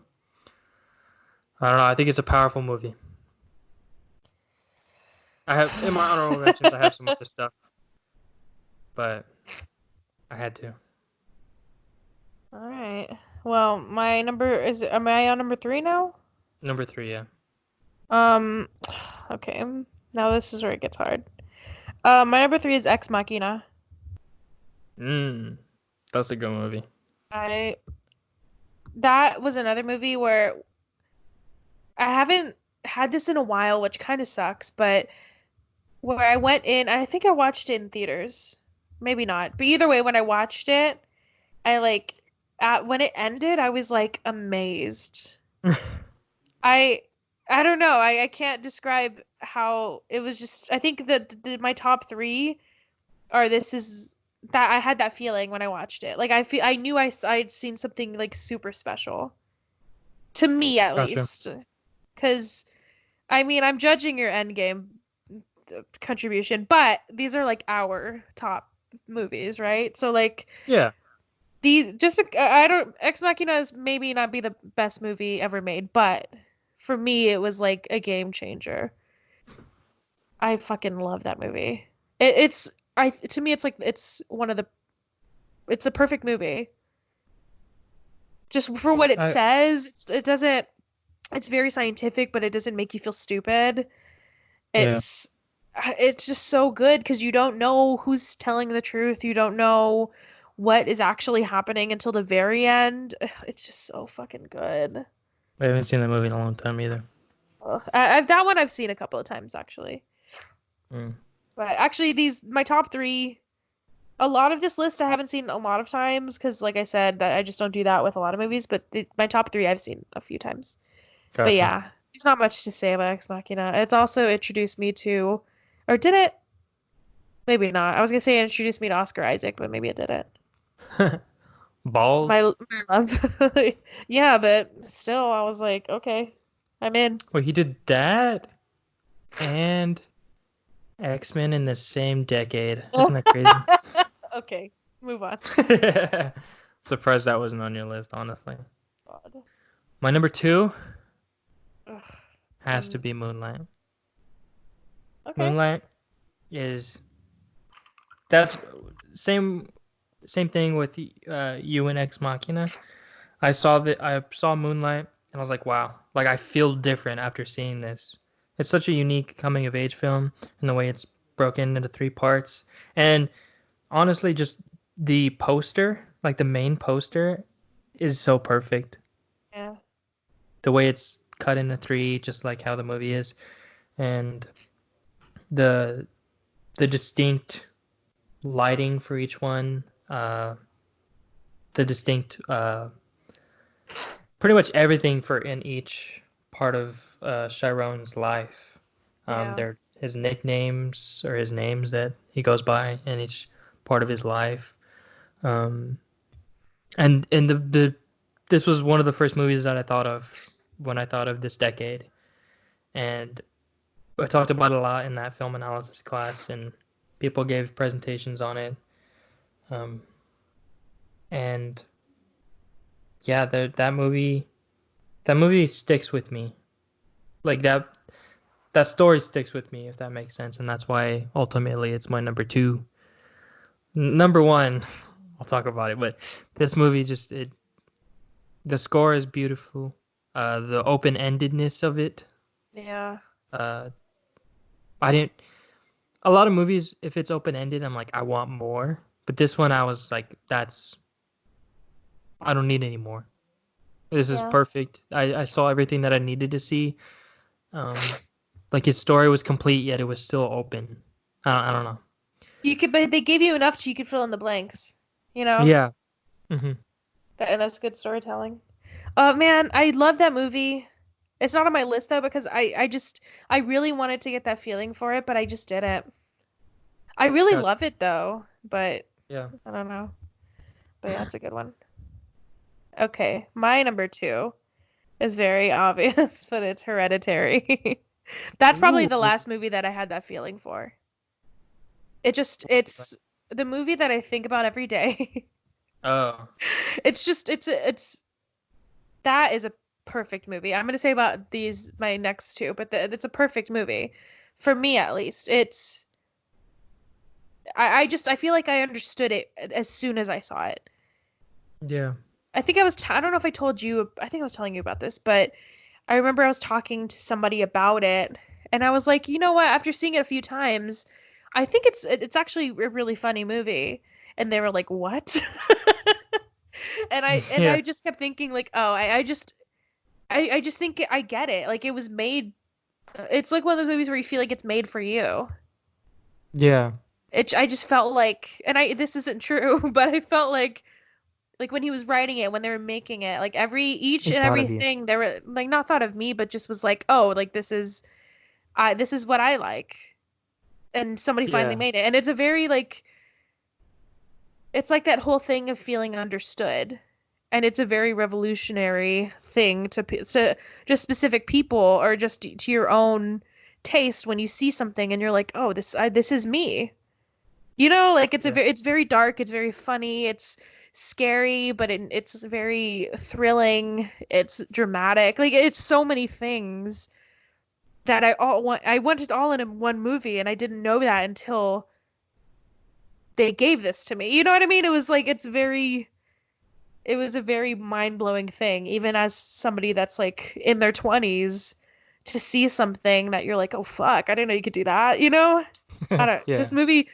know. I think it's a powerful movie. I have in my honorable mentions. I have some other stuff, but I had to. All right. Well, my number is. Am I on number three now? Number three, yeah. Um. Okay. Now this is where it gets hard. My number three is Ex Machina. Mm, that's a good movie. I That was another movie where I haven't had this in a while, which kind of sucks, but where I went in, I think I watched it in theaters. Maybe not. But either way, when I watched it, I like when it ended, I was like amazed. I I don't know. I can't describe how it was just I think that my top three are this is that I had that feeling when I watched it. Like I knew I'd seen something like super special. To me at Gotcha. least. Because I mean, I'm judging your Endgame contribution, but these are like our top movies, right? So like Yeah. the just I don't Ex Machina is maybe not be the best movie ever made, but for me it was like a game changer. I fucking love that movie. It's I to me it's like it's the perfect movie. Just for what it I says, it doesn't it's very scientific, but it doesn't make you feel stupid. yeah. It's it's just so good because you don't know who's telling the truth. You don't know what is actually happening until the very end. It's just so fucking good. I haven't seen that movie in a long time either. Ugh. That one I've seen a couple of times actually. Mm. But actually, these my top three. A lot of this list I haven't seen a lot of times because, like I said, that I just don't do that with a lot of movies. But my top three I've seen a few times. But Gotcha. yeah, there's not much to say about Ex Machina. It's also introduced me to, or did it? Maybe not. I was gonna say it introduced me to Oscar Isaac, but maybe it didn't. Balls. My love. Yeah, but still, I was like, okay, I'm in. Wait, he did that and X-Men in the same decade. Isn't that crazy? Okay, move on. Surprised that wasn't on your list, honestly. God. My number two Ugh, has to I'm be Moonlight. okay. Moonlight is that's same thing with you and Ex Machina. I saw Moonlight and I was like, wow, like I feel different after seeing this. It's such a unique coming of age film and the way it's broken into three parts. And honestly, just the poster, like the main poster, is so perfect. Yeah. The way it's cut into three, just like how the movie is, and the the distinct lighting for each one, the distinct, pretty much everything for in each part of Chiron's life. Yeah. They're his nicknames or his names that he goes by in each part of his life. Um, and the this was one of the first movies that I thought of when I thought of this decade, and I talked about it a lot in that film analysis class, and people gave presentations on it. Um, and yeah, that movie sticks with me. Like that story sticks with me, if that makes sense, and that's why ultimately it's my number two. Number one, I'll talk about it, but this movie just it the score is beautiful. The open-endedness of it. Yeah. Uh, I didn't. A lot of movies, if it's open-ended, I'm like, I want more. But this one, I was like, I don't need any more. This is Yeah. perfect. I saw everything that I needed to see. Um, like his story was complete, yet it was still open. I don't know. You could, but they gave you enough so you could fill in the blanks, you know? Yeah. Hmm. And that's good storytelling. Man, I love that movie. It's not on my list though because I really wanted to get that feeling for it, but I just didn't. I really Gotcha. love it though, but Yeah. I don't know. But yeah, it's a good one. Okay, my number two is very obvious, but it's Hereditary. That's probably Ooh. the last movie that I had that feeling for. It's the movie that I think about every day. Oh. It's that is a perfect movie. I'm gonna say about these my next two, but it's a perfect movie for me at least. I feel like I understood it as soon as I saw it. Yeah. I don't know if I told you, I think I was telling you about this, but I remember I was talking to somebody about it, and I was like, you know what? After seeing it a few times, I think it's actually a really funny movie. And they were like, "What?" And Yeah. I just kept thinking like, "Oh, I just think I get it. Like it was made. It's like one of those movies where you feel like it's made for you." Yeah. I just felt like, and I this isn't true, but I felt like when he was writing it, when they were making it, like each He and thought of you. everything, they were like not thought of me, but just was like, oh, like this is what I like, and somebody finally Yeah. made it, and it's a very like it's like that whole thing of feeling understood, and it's a very revolutionary thing to just specific people or just to your own taste when you see something and you're like, oh, this is me. You know, like Yeah. it's very dark, it's very funny, it's scary, but it's very thrilling, it's dramatic. Like it's so many things that I want it all in one movie and I didn't know that until they gave this to me. You know what I mean? It was like it was a very mind-blowing thing even as somebody that's like in their 20s to see something that you're like, "Oh fuck, I didn't know you could do that." You know? I don't this Yeah. movie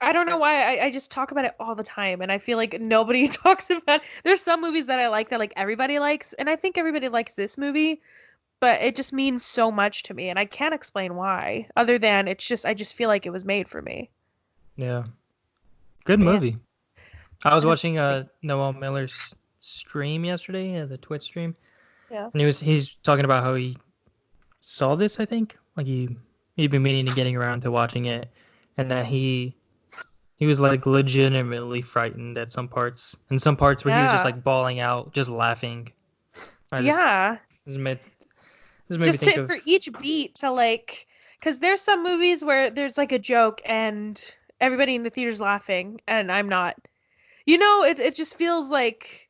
I don't know why I just talk about it all the time and I feel like nobody talks about there's some movies that I like that like everybody likes and I think everybody likes this movie, but it just means so much to me and I can't explain why other than it's just I just feel like it was made for me. Yeah. Good But yeah, movie. I was an watching amazing. Noel Miller's stream yesterday, the Twitch stream, Yeah. and he's talking about how he saw this, I think. Like he'd been meaning to getting around to watching it, and that he was like legitimately frightened at some parts, and some parts where he was just Yeah. like bawling out, just laughing. I just Yeah. this made this made me Just think to of for each beat to like because there's some movies where there's like a joke and everybody in the theater's laughing and I'm not. You know, it just feels like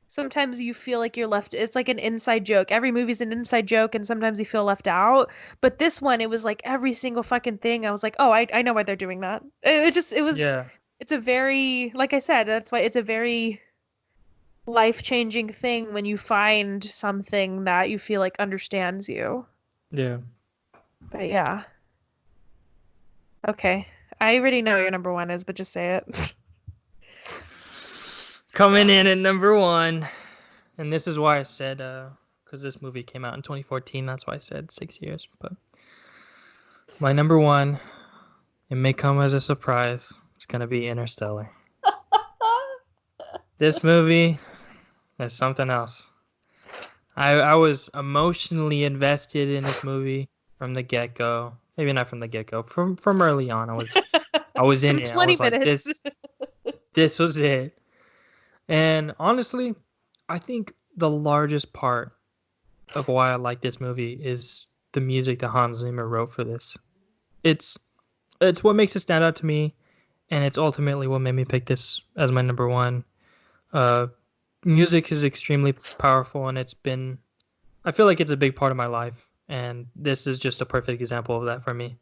sometimes you feel like you're left it's like an inside joke. Every movie's an inside joke and sometimes you feel left out. But this one it was like every single fucking thing. I was like, "Oh, I know why they're doing that." It was yeah, it's a very like I said, that's why it's a very life-changing thing when you find something that you feel like understands you. yeah. But yeah. Okay. I already know your number one is, but just say it. Coming in at number one, and this is why I said, because this movie came out in 2014, that's why I said 6 years. But my number one, it may come as a surprise, it's gonna be Interstellar. This movie is something else. I was emotionally invested in this movie from the get go. Maybe not from the get go. From early on, I was in From it. I 20 was like, minutes. this was it. And honestly, I think the largest part of why I like this movie is the music that Hans Zimmer wrote for this. It's it's what makes it stand out to me, and it's ultimately what made me pick this as my number one. Uh, Music is extremely powerful, and I feel like it's a big part of my life, and this is just a perfect example of that for me.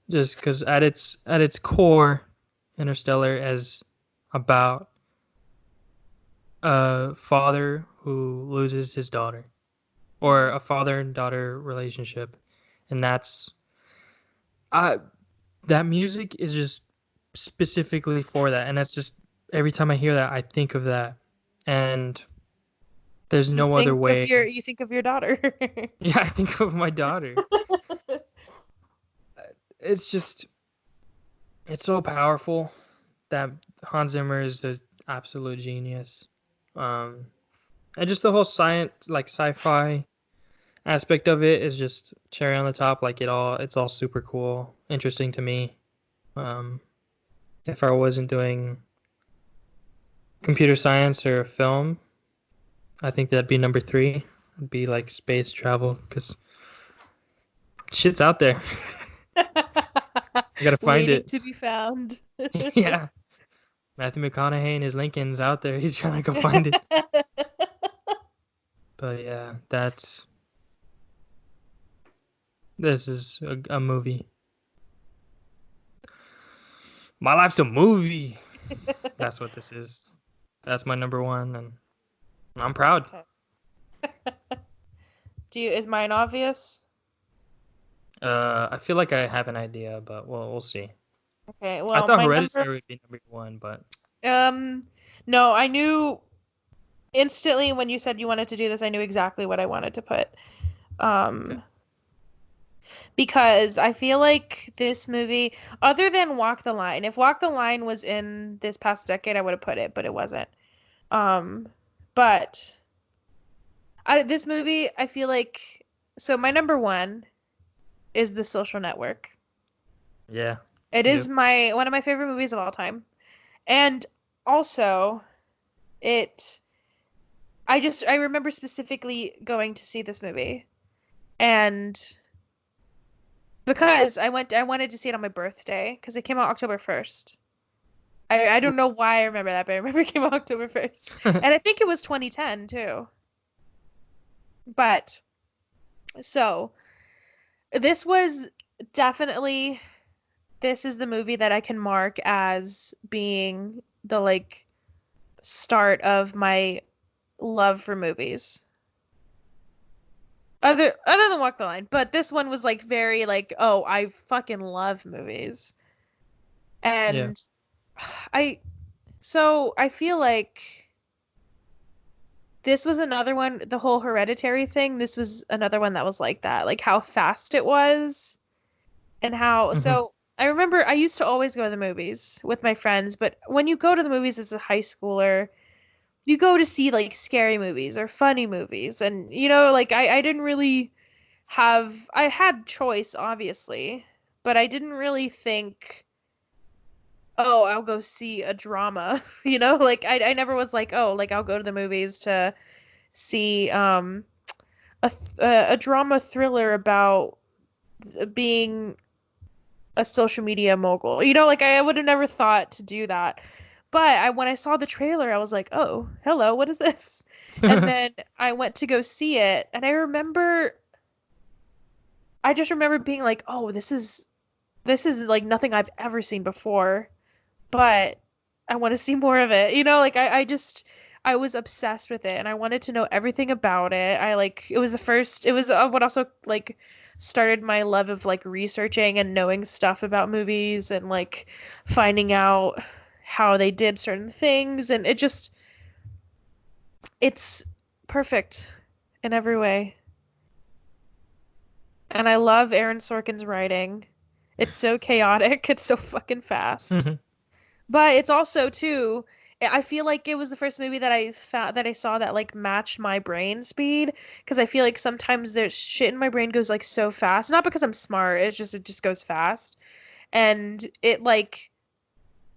Just because at its core, Interstellar is about a father who loses his daughter, or a father and daughter relationship, and I that music is just specifically for that, and that's just every time I hear that, I think of that, and there's no other way. You think of your daughter. Yeah, I think of my daughter. It's just it's so powerful that Hans Zimmer is an absolute genius. Um, and just the whole science, like sci-fi aspect of it is just cherry on the top. Like it's all super cool, interesting to me. Um, if I wasn't doing computer science or film, I think that'd be number three. It'd be like space travel because shit's out there. I gotta find Waiting it. to be found. Yeah, Matthew McConaughey and his Lincoln's out there. He's trying to go find it. But yeah, this is a movie. My life's a movie. That's what this is. That's my number one, and I'm proud. Okay. Is mine obvious? I feel like I have an idea, but we'll see. Okay, I well, thought my number Hereditary would be number one, but um no, I knew instantly when you said you wanted to do this, I knew exactly what I wanted to put. okay. Um because I feel like this movie, other than Walk the Line, if Walk the Line was in this past decade, I would have put it, but it wasn't. Um, but this movie, I feel like, so my number one is The Social Network. Yeah, It is yep. my one of my favorite movies of all time. And also, it I remember specifically going to see this movie. And because I wanted to see it on my birthday because it came out October 1st. I don't know why I remember that, but I remember it came out October 1st. And I think it was 2010 too. But so this was definitely this is the movie that I can mark as being the like start of my love for movies. Other than Walk the Line, but this one was like very like, oh, I fucking love movies. Yeah. And I so I feel like this was another one, the whole hereditary thing, this was another one that was like that, like how fast it was and how Hmm. so I remember I used to always go to the movies with my friends, but when you go to the movies as a high schooler, you go to see like scary movies or funny movies. And like I didn't really I had choice, obviously, but I didn't really think, oh, I'll go see a drama. Like I never was like, oh, like I'll go to the movies to see a drama thriller about being a social media mogul. Like I would have never thought to do that. But when I saw the trailer, I was like, "Oh, hello, what is this?" And then I went to go see it, and I just remember being like, "Oh, this is like nothing I've ever seen before." But I want to see more of it. Like I just I was obsessed with it and I wanted to know everything about it. I like it was the first it was what also like started my love of like researching and knowing stuff about movies and like finding out how they did certain things and it's perfect in every way. And I love Aaron Sorkin's writing. It's so chaotic, it's so fucking fast. But it's also too, I feel like it was the first movie that I saw that like matched my brain speed because I feel like sometimes there's shit in my brain goes like so fast. Not because I'm smart, it just goes fast. And it like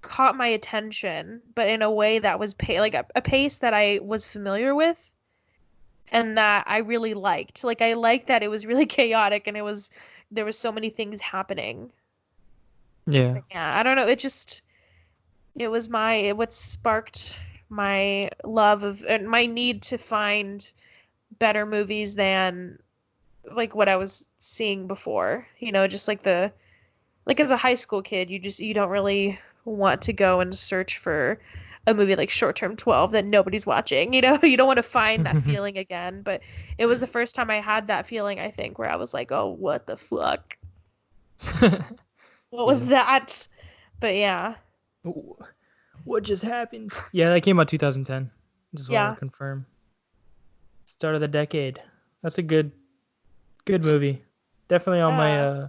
caught my attention, but in a way that was like a pace that I was familiar with and that I really liked. Like I liked that it was really chaotic and there was so many things happening. Yeah. But yeah, I don't know, it was what sparked my love of and my need to find better movies than like what I was seeing before. You know, just like the like as a high school kid, you don't really want to go and search for a movie like Short Term 12 that nobody's watching. You know, you don't want to find that feeling again, but it was the first time I had that feeling, I think, where I was like, "Oh, what the fuck? What was Yeah. that?" But yeah. What just happened? Yeah, that came out 2010. Just wanted to Yeah. confirm. Start of the decade. That's a good movie. Definitely on my Yeah.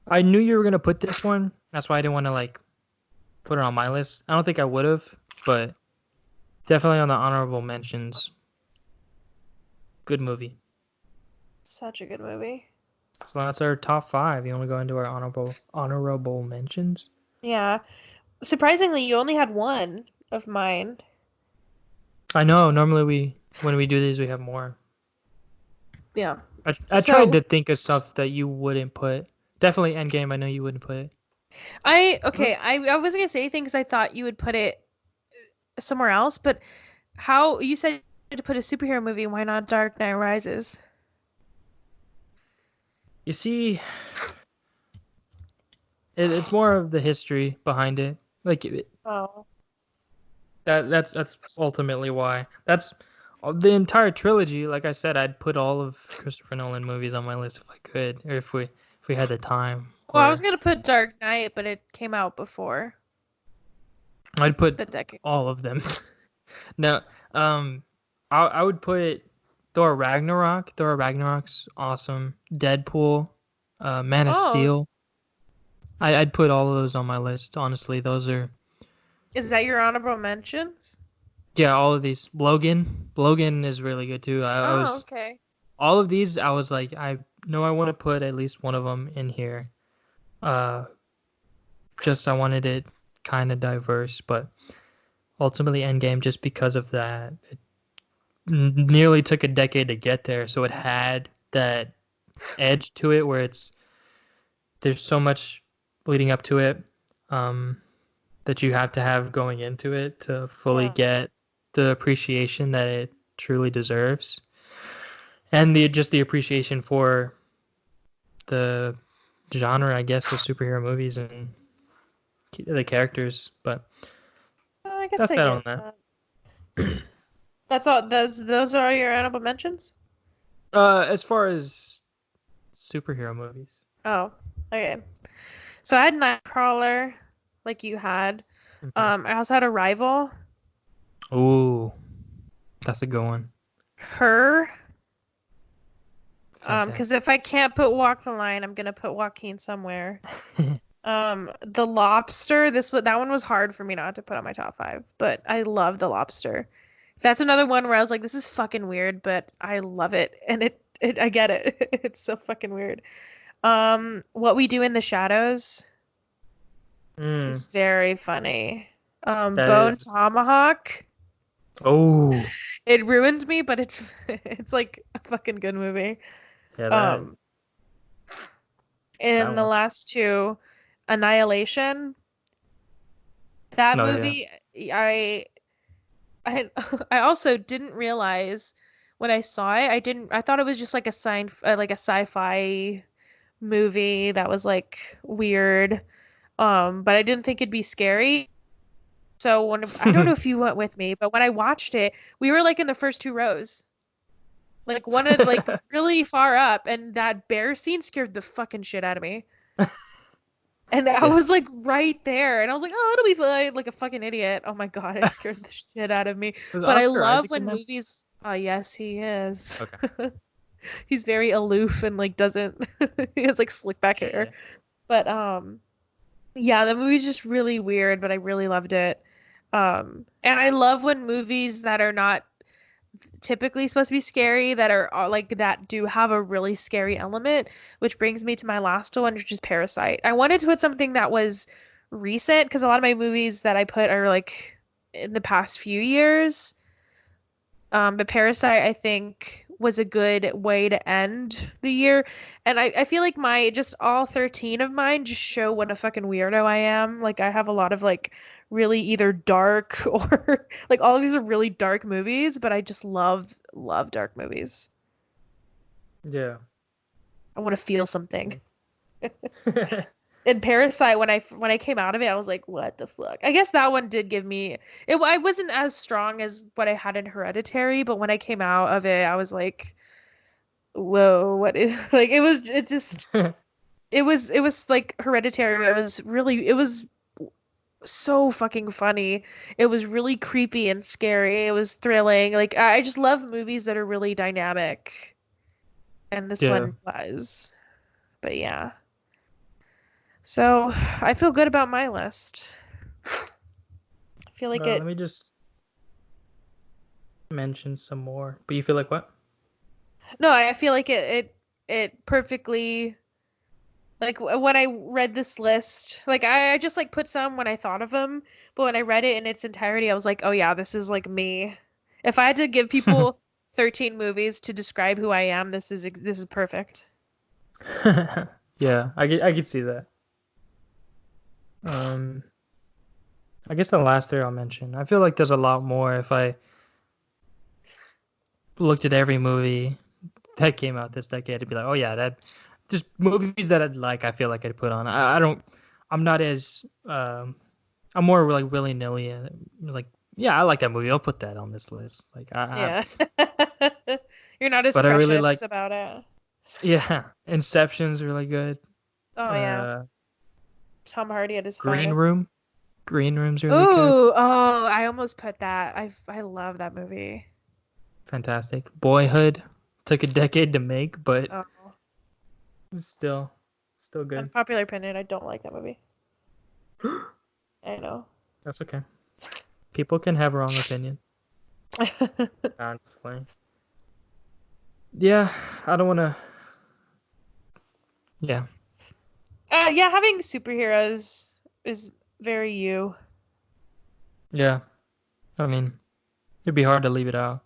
I knew you were gonna put this one. That's why I didn't want to like put it on my list. I don't think I would have, but definitely on the honorable mentions. Good movie. Such a good movie. So that's our top five. You want to go into our honorable mentions? Yeah. Surprisingly, you only had one of mine, I which know. is Normally when we do these we have more. yeah. I tried So to think of stuff that you wouldn't put. Definitely Endgame. I know you wouldn't put it. I wasn't gonna say anything because I thought you would put it somewhere else, but how you said to put a superhero movie, why not Dark Knight Rises? You see, it's more of the history behind it. Like Oh. that's ultimately why. That's the entire trilogy. Like I said, I'd put all of Christopher Nolan movies on my list if I could, or if we had the time. Well, I was Or gonna put Dark Knight, but it came out before I'd put the decade. all of them. No, um, I would put Thor Ragnarok. Thor Ragnarok's awesome. Deadpool, Man of Oh, Steel. I'd put all of those on my list. Honestly, those are is that your honorable mentions? yeah. All of these. Logan is really good too. I Oh, was okay. all of these. I was like, I know I want to put at least one of them in here. Uh, just I wanted it kind of diverse, but ultimately Endgame just because of that. It nearly took a decade to get there, so it had that edge to it where there's so much leading up to it um, that you have to have going into it to fully Yeah. get the appreciation that it truly deserves, and the just the appreciation for the genre, I guess, of superhero movies and the characters. But I guess that's I that on get that. that. That's all. Those are all your honorable mentions? As far as superhero movies, Oh, okay. So I had Nightcrawler, like you had. okay. I also had Arrival, Ooh, that's a good one. Her. Because Fantastic. if I can't put Walk the Line, I'm gonna put Joaquin somewhere. The Lobster. That one was hard for me not to put on my top five, but I love The Lobster. That's another one where I was like, this is fucking weird, but I love it, and it I get it. It's so fucking weird. What We Do in the Shadows mm, is very funny. that Bone is. Tomahawk. Oh, It ruined me, but it's it's like a fucking good movie. yeah, Um, that and the one. last two, Annihilation. That No, yeah. movie, I I I also didn't realize when I saw it, I thought it was just like like a sci-fi movie that was like weird. But I didn't think it'd be scary. So I don't know if you went with me, but when I watched it, we were like in the first two rows. Like one of like really far up, and that bear scene scared the fucking shit out of me. And I Yeah. was like right there, and I was like, "Oh, it'll be fine," like a fucking idiot. Oh my God, it scared the shit out of me. Was But I Oscar love Isaac in when that? movies. Oh, yes, he is. Okay. He's very aloof and like doesn't. He has like slick back hair. Yeah. But yeah, the movie's just really weird, but I really loved it. And I love when movies that are not typically supposed to be scary that are like that do have a really scary element, which brings me to my last one, which is Parasite. I wanted to put something that was recent because a lot of my movies that I put are like in the past few years. But Parasite, I think, was a good way to end the year. And I feel like my just all 13 of mine just show what a fucking weirdo I am. Like I have a lot of like really either dark or like all of these are really dark movies, but I just love dark movies. Yeah. I want to feel something. Yeah. In Parasite, when I came out of it, I was like, what the fuck? I guess that one did give me it. I wasn't as strong as what I had in Hereditary, but when I came out of it, I was like, whoa, what is like it was like Hereditary. It was so fucking funny. It was really creepy and scary. It was thrilling. Like I just love movies that are really dynamic, and this Yeah. one was. But yeah. So I feel good about my list. I feel like Let it. me just mention some more. But you feel like what? No, I feel like it perfectly like when I read this list, like I just like put some when I thought of them, but when I read it in its entirety, I was like, oh yeah, this is like me. If I had to give people 13 movies to describe who I am, this is perfect. Yeah, I could see that. Um, I guess the last three I'll mention. I feel like there's a lot more if I looked at every movie that came out this decade to be like, oh yeah, that just movies that I'd like. I feel like I'd put on. I don't. I'm not as. I'm more like willy nilly. Like yeah, I like that movie. I'll put that on this list. Like Yeah. You're not as but I really like. precious about it. Yeah, Inception's really good. Oh yeah. Uh, Tom Hardy at his Green finest. Room. Green Room's really good. Ooh, oh, I almost put that. I love that movie. Fantastic. Boyhood took a decade to make, but Oh, still, still good. unpopular opinion, I don't like that movie. I know. That's okay. People can have wrong opinion. Nah, I'm just playing. Yeah, I don't want to. Yeah, Yeah, having superheroes is very you. yeah. I mean, it'd be hard to leave it out.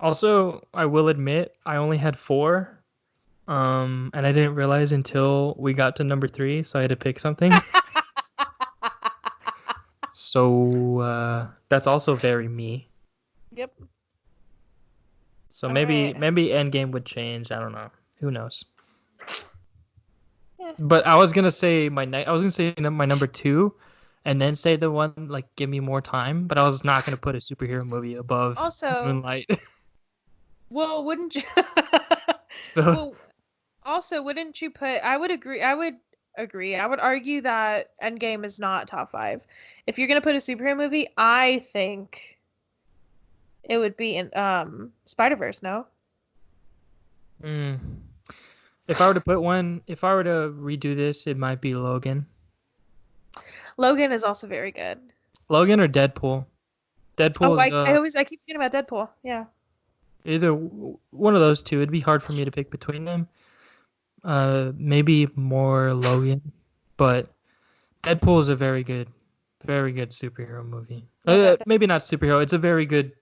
Also, I will admit, I only had four. And I didn't realize until we got to number three, so I had to pick something. So that's also very me. Yep. So All maybe right. maybe Endgame would change. I don't know. Who knows? Yeah. But I was gonna say my number two, and then say the one like give me more time. But I was not gonna put a superhero movie above Also, Moonlight. well, wouldn't you? So Well, also, wouldn't you put? I would agree. I would agree. I would argue that Endgame is not top five. If you're gonna put a superhero movie, I think it would be in Spider-Verse, no? mm, if I were to put one, if I were to redo this, it might be Logan. Logan is also very good. Logan or Deadpool. Oh, Deadpool's I keep forgetting about Deadpool. Yeah. either one of those two. It'd be hard for me to pick between them. Maybe more Logan, but Deadpool is a very good superhero movie. Yeah, Maybe not superhero. It's a very good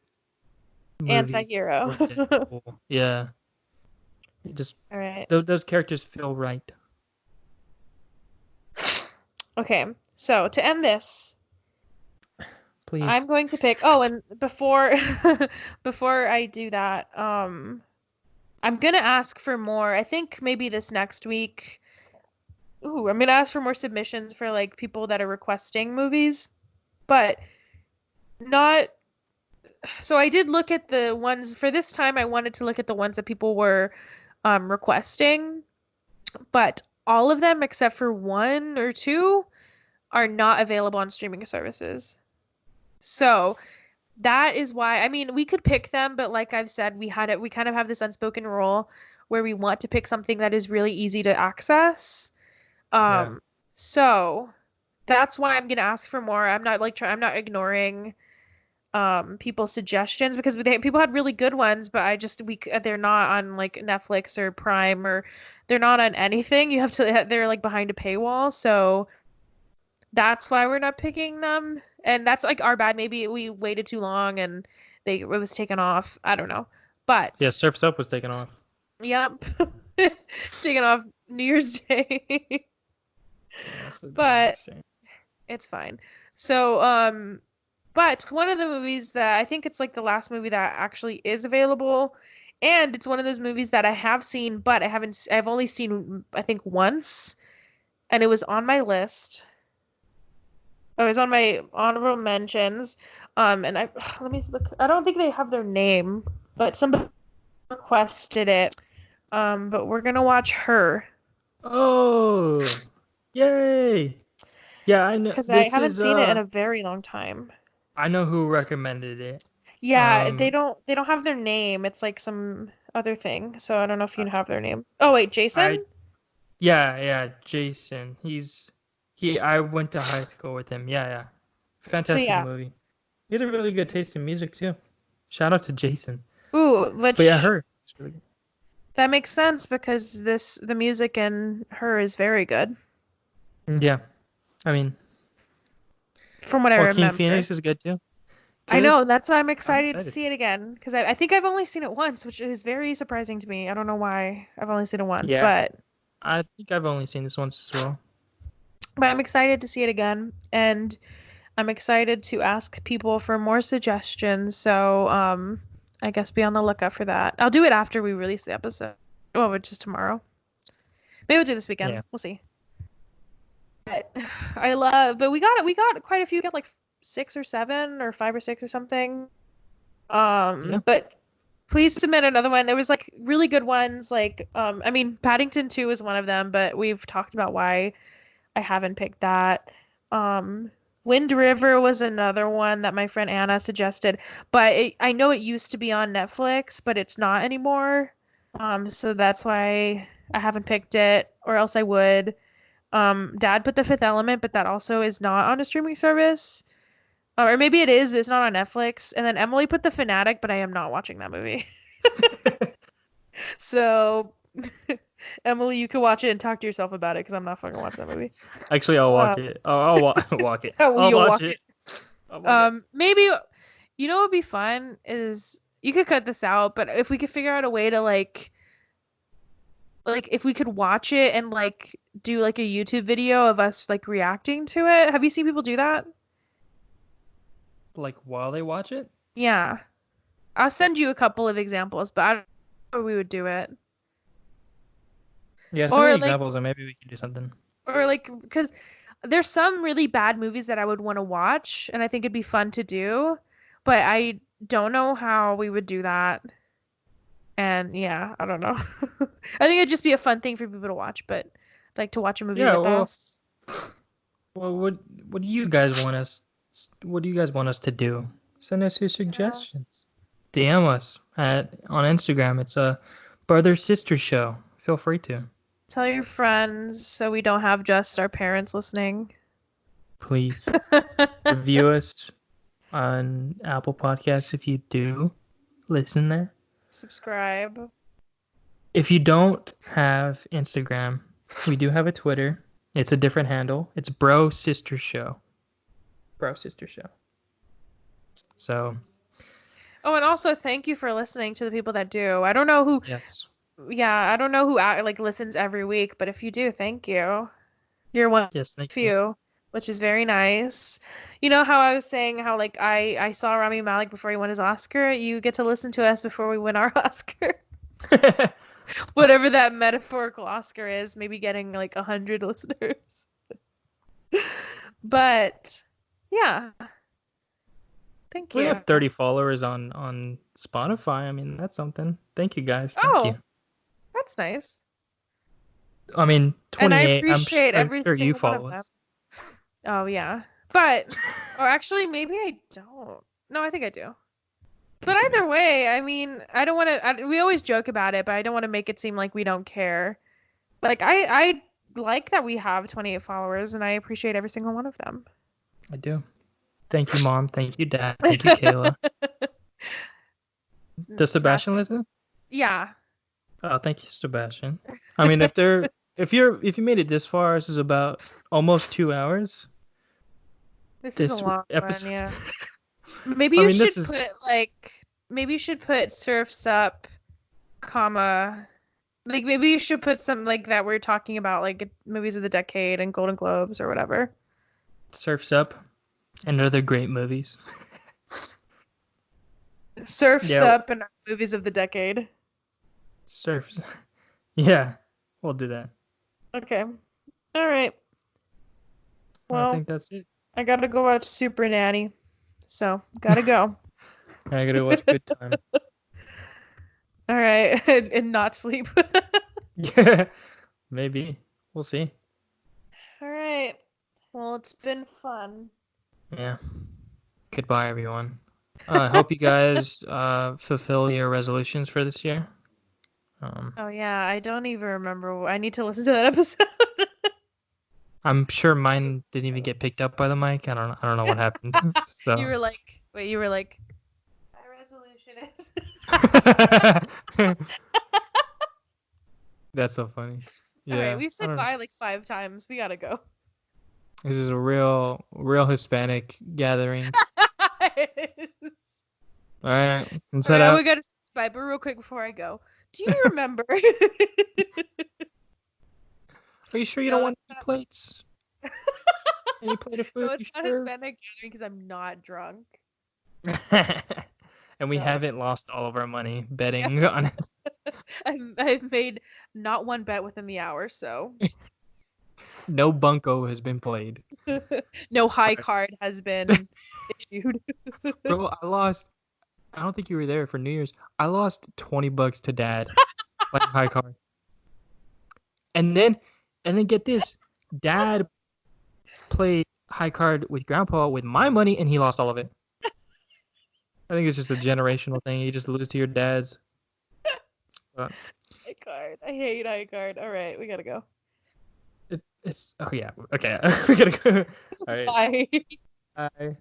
movie anti-hero. for Deadpool. Yeah, it just All right. those characters feel right. Okay. So to end this, I'm Please. going to pick. Oh, and before before I do that, I'm gonna ask for more. I think maybe this next week. Ooh, I'm gonna ask for more submissions for like people that are requesting movies. but not. So I did look at the ones for this time. I wanted to look at the ones that people were requesting, but all of them except for one or two are not available on streaming services. So that is why, I mean, we could pick them, but like I've said, we kind of have this unspoken rule where we want to pick something that is really easy to access. Yeah. Um, so that's why I'm gonna ask for more. I'm not ignoring people's suggestions because people had really good ones, but they're not on like Netflix or Prime, or they're not on anything. They're like behind a paywall, so that's why we're not picking them. And that's like our bad. Maybe we waited too long and it was taken off. I don't know. Yeah, But Surf's Up was taken off. yep. Taken off New Year's Day. Yeah, that's a damn But shame. it's fine. So, but one of the movies that I think it's like the last movie that actually is available, and it's one of those movies that I have seen, but I've only seen, I think, once, and it was on my list. It was on my honorable mentions. And I let me look. I don't think they have their name, but somebody requested it. But we're gonna watch Her Oh, yay! Yeah, I know because I this haven't is seen it in a very long time. I know who recommended it. Yeah, Um they don't have their name. It's like some other thing. So I don't know if you have their name. Oh wait, I Jason? yeah, Jason. I went to high school with him. Yeah, yeah. So Fantastic yeah. movie. He has a really good taste in music too. Shout out to Jason. Ooh, But yeah, which her. It's really good. that makes sense because the music in Her is very good Yeah. I mean, from what I Joaquin remember. Phoenix is good too. I Good. know, that's why I'm I'm excited to excited. see it again because I think I've only seen it once, which is very surprising to me. I don't know why I've only seen it once, Yeah. I think I've only seen this once as well. but I'm excited to see it again, and I'm excited to ask people for more suggestions. So, I guess be on the lookout for that. I'll do it after we release the episode. Well, which is tomorrow. Maybe we'll do this weekend. Yeah. We'll see. But but we got quite a few. We got like six or seven or five or six or something. Yeah. But please submit another one. There was like really good ones. Like, I mean, Paddington 2 is one of them, but we've talked about why I haven't picked that. Um, Wind River was another one that my friend Anna suggested, but I know it used to be on Netflix, but it's not anymore. So that's why I haven't picked it, or else I would. Dad put The Fifth Element, but that also is not on a streaming service. Or maybe it is, but it's not on Netflix. And then Emily put The Fanatic, but I am not watching that movie. So, Emily, you can watch it and talk to yourself about it because I'm not fucking watching that movie. Actually, I'll walk Um, it. Oh, I'll walk it. how will I'll you watch walk it. it? I'll walk it. Maybe you know what would be fun is you could cut this out, but if we could figure out a way to like if we could watch it and like do like a YouTube video of us like reacting to it. Have you seen people do that? Like while they watch it? Yeah. I'll send you a couple of examples, but I don't know how we would do it. Yeah, send me Or like examples and maybe we can do something. because there's some really bad movies that I would want to watch and I think it'd be fun to do, but I don't know how we would do that. And yeah, I don't know. I think it'd just be a fun thing for people to watch, but like to watch a movie Yeah, with us. well, what do you guys want us? What do you guys want us to do? Send us your Yeah. suggestions. DM us at on Instagram. It's a brother sister show. Feel free to. Tell your friends so we don't have just our parents listening. Please review us on Apple Podcasts if you do listen there. Subscribe. If you don't have Instagram, we do have a Twitter. It's a different handle. It's Bro Sister Show. Bro Sister Show. So, Oh, and also thank you for listening to the people that do. I don't know who, yes. yeah, I don't know who like listens every week, but if you do, thank you. You're one Yes, thank you. few, which is very nice. You know how I was saying how like I saw Rami Malek before he won his Oscar? You get to listen to us before we win our Oscar. Whatever that metaphorical Oscar is, maybe getting like 100 listeners. But yeah. Thank We you. have 30 followers on Spotify. I mean, that's something. Thank you guys. Thank you. Oh, that's nice. I mean, And I 28. appreciate I'm every sure you single one of follow them. us. Oh, yeah. But, or actually, maybe I don't. No, I think I do. But Maybe, maybe. either way, I mean, I don't want to. We always joke about it, but I don't want to make it seem like we don't care. Like, I like that we have 28 followers, and I appreciate every single one of them. I do. Thank you, Mom. Thank you, Dad. Thank you, Kayla. Does Sebastian Sebastian. listen? Yeah. Oh, thank you, Sebastian. I mean, if you made it this far, this is about almost 2 hours. This is a This long one, episode. yeah. Maybe I you mean, should this is put like maybe you should put Surfs Up, comma like maybe you should put some like that we're talking about like movies of the decade and Golden Globes or whatever. Surfs Up and other great movies. Surfs Yeah, Up and movies of the decade. surfs. Yeah, we'll do that. Okay. All right. I Well, think that's it. I gotta go watch Super Nanny. So, gotta go. I gotta watch Good Time. All right. And not sleep. Yeah, maybe. We'll see. All right. Well, it's been fun. Yeah. Goodbye, everyone. I hope you guys fulfill your resolutions for this year. Um, Oh yeah, I don't even remember. I need to listen to that episode. I'm sure mine didn't even get picked up by the mic. I don't know what happened. You So were like, wait, you were like, my resolution is. that's so funny. All right, Yeah, we've I said don't know. bye like 5 times. We gotta go. This is a real Hispanic gathering. All right, let's All head right, we out. gotta say bye, but real quick before I go, do you remember? Are you sure you don't No, want any plates? Any plate of food? no, You it's not sure? Hispanic gathering because I'm not drunk. And we No. haven't lost all of our money Yeah, betting on it. I've made not one bet within the hour, so No bunko has been played. no high All card has right. been issued. Bro, I lost. I don't think you were there for New Year's. I lost $20 to Dad playing high card, and then, get this, Dad played high card with Grandpa with my money, and he lost all of it. I think it's just a generational thing. You just lose to your dads. But High card. I hate high card. All right, we gotta go. it's oh yeah, okay. We gotta go. All right. Bye. Bye.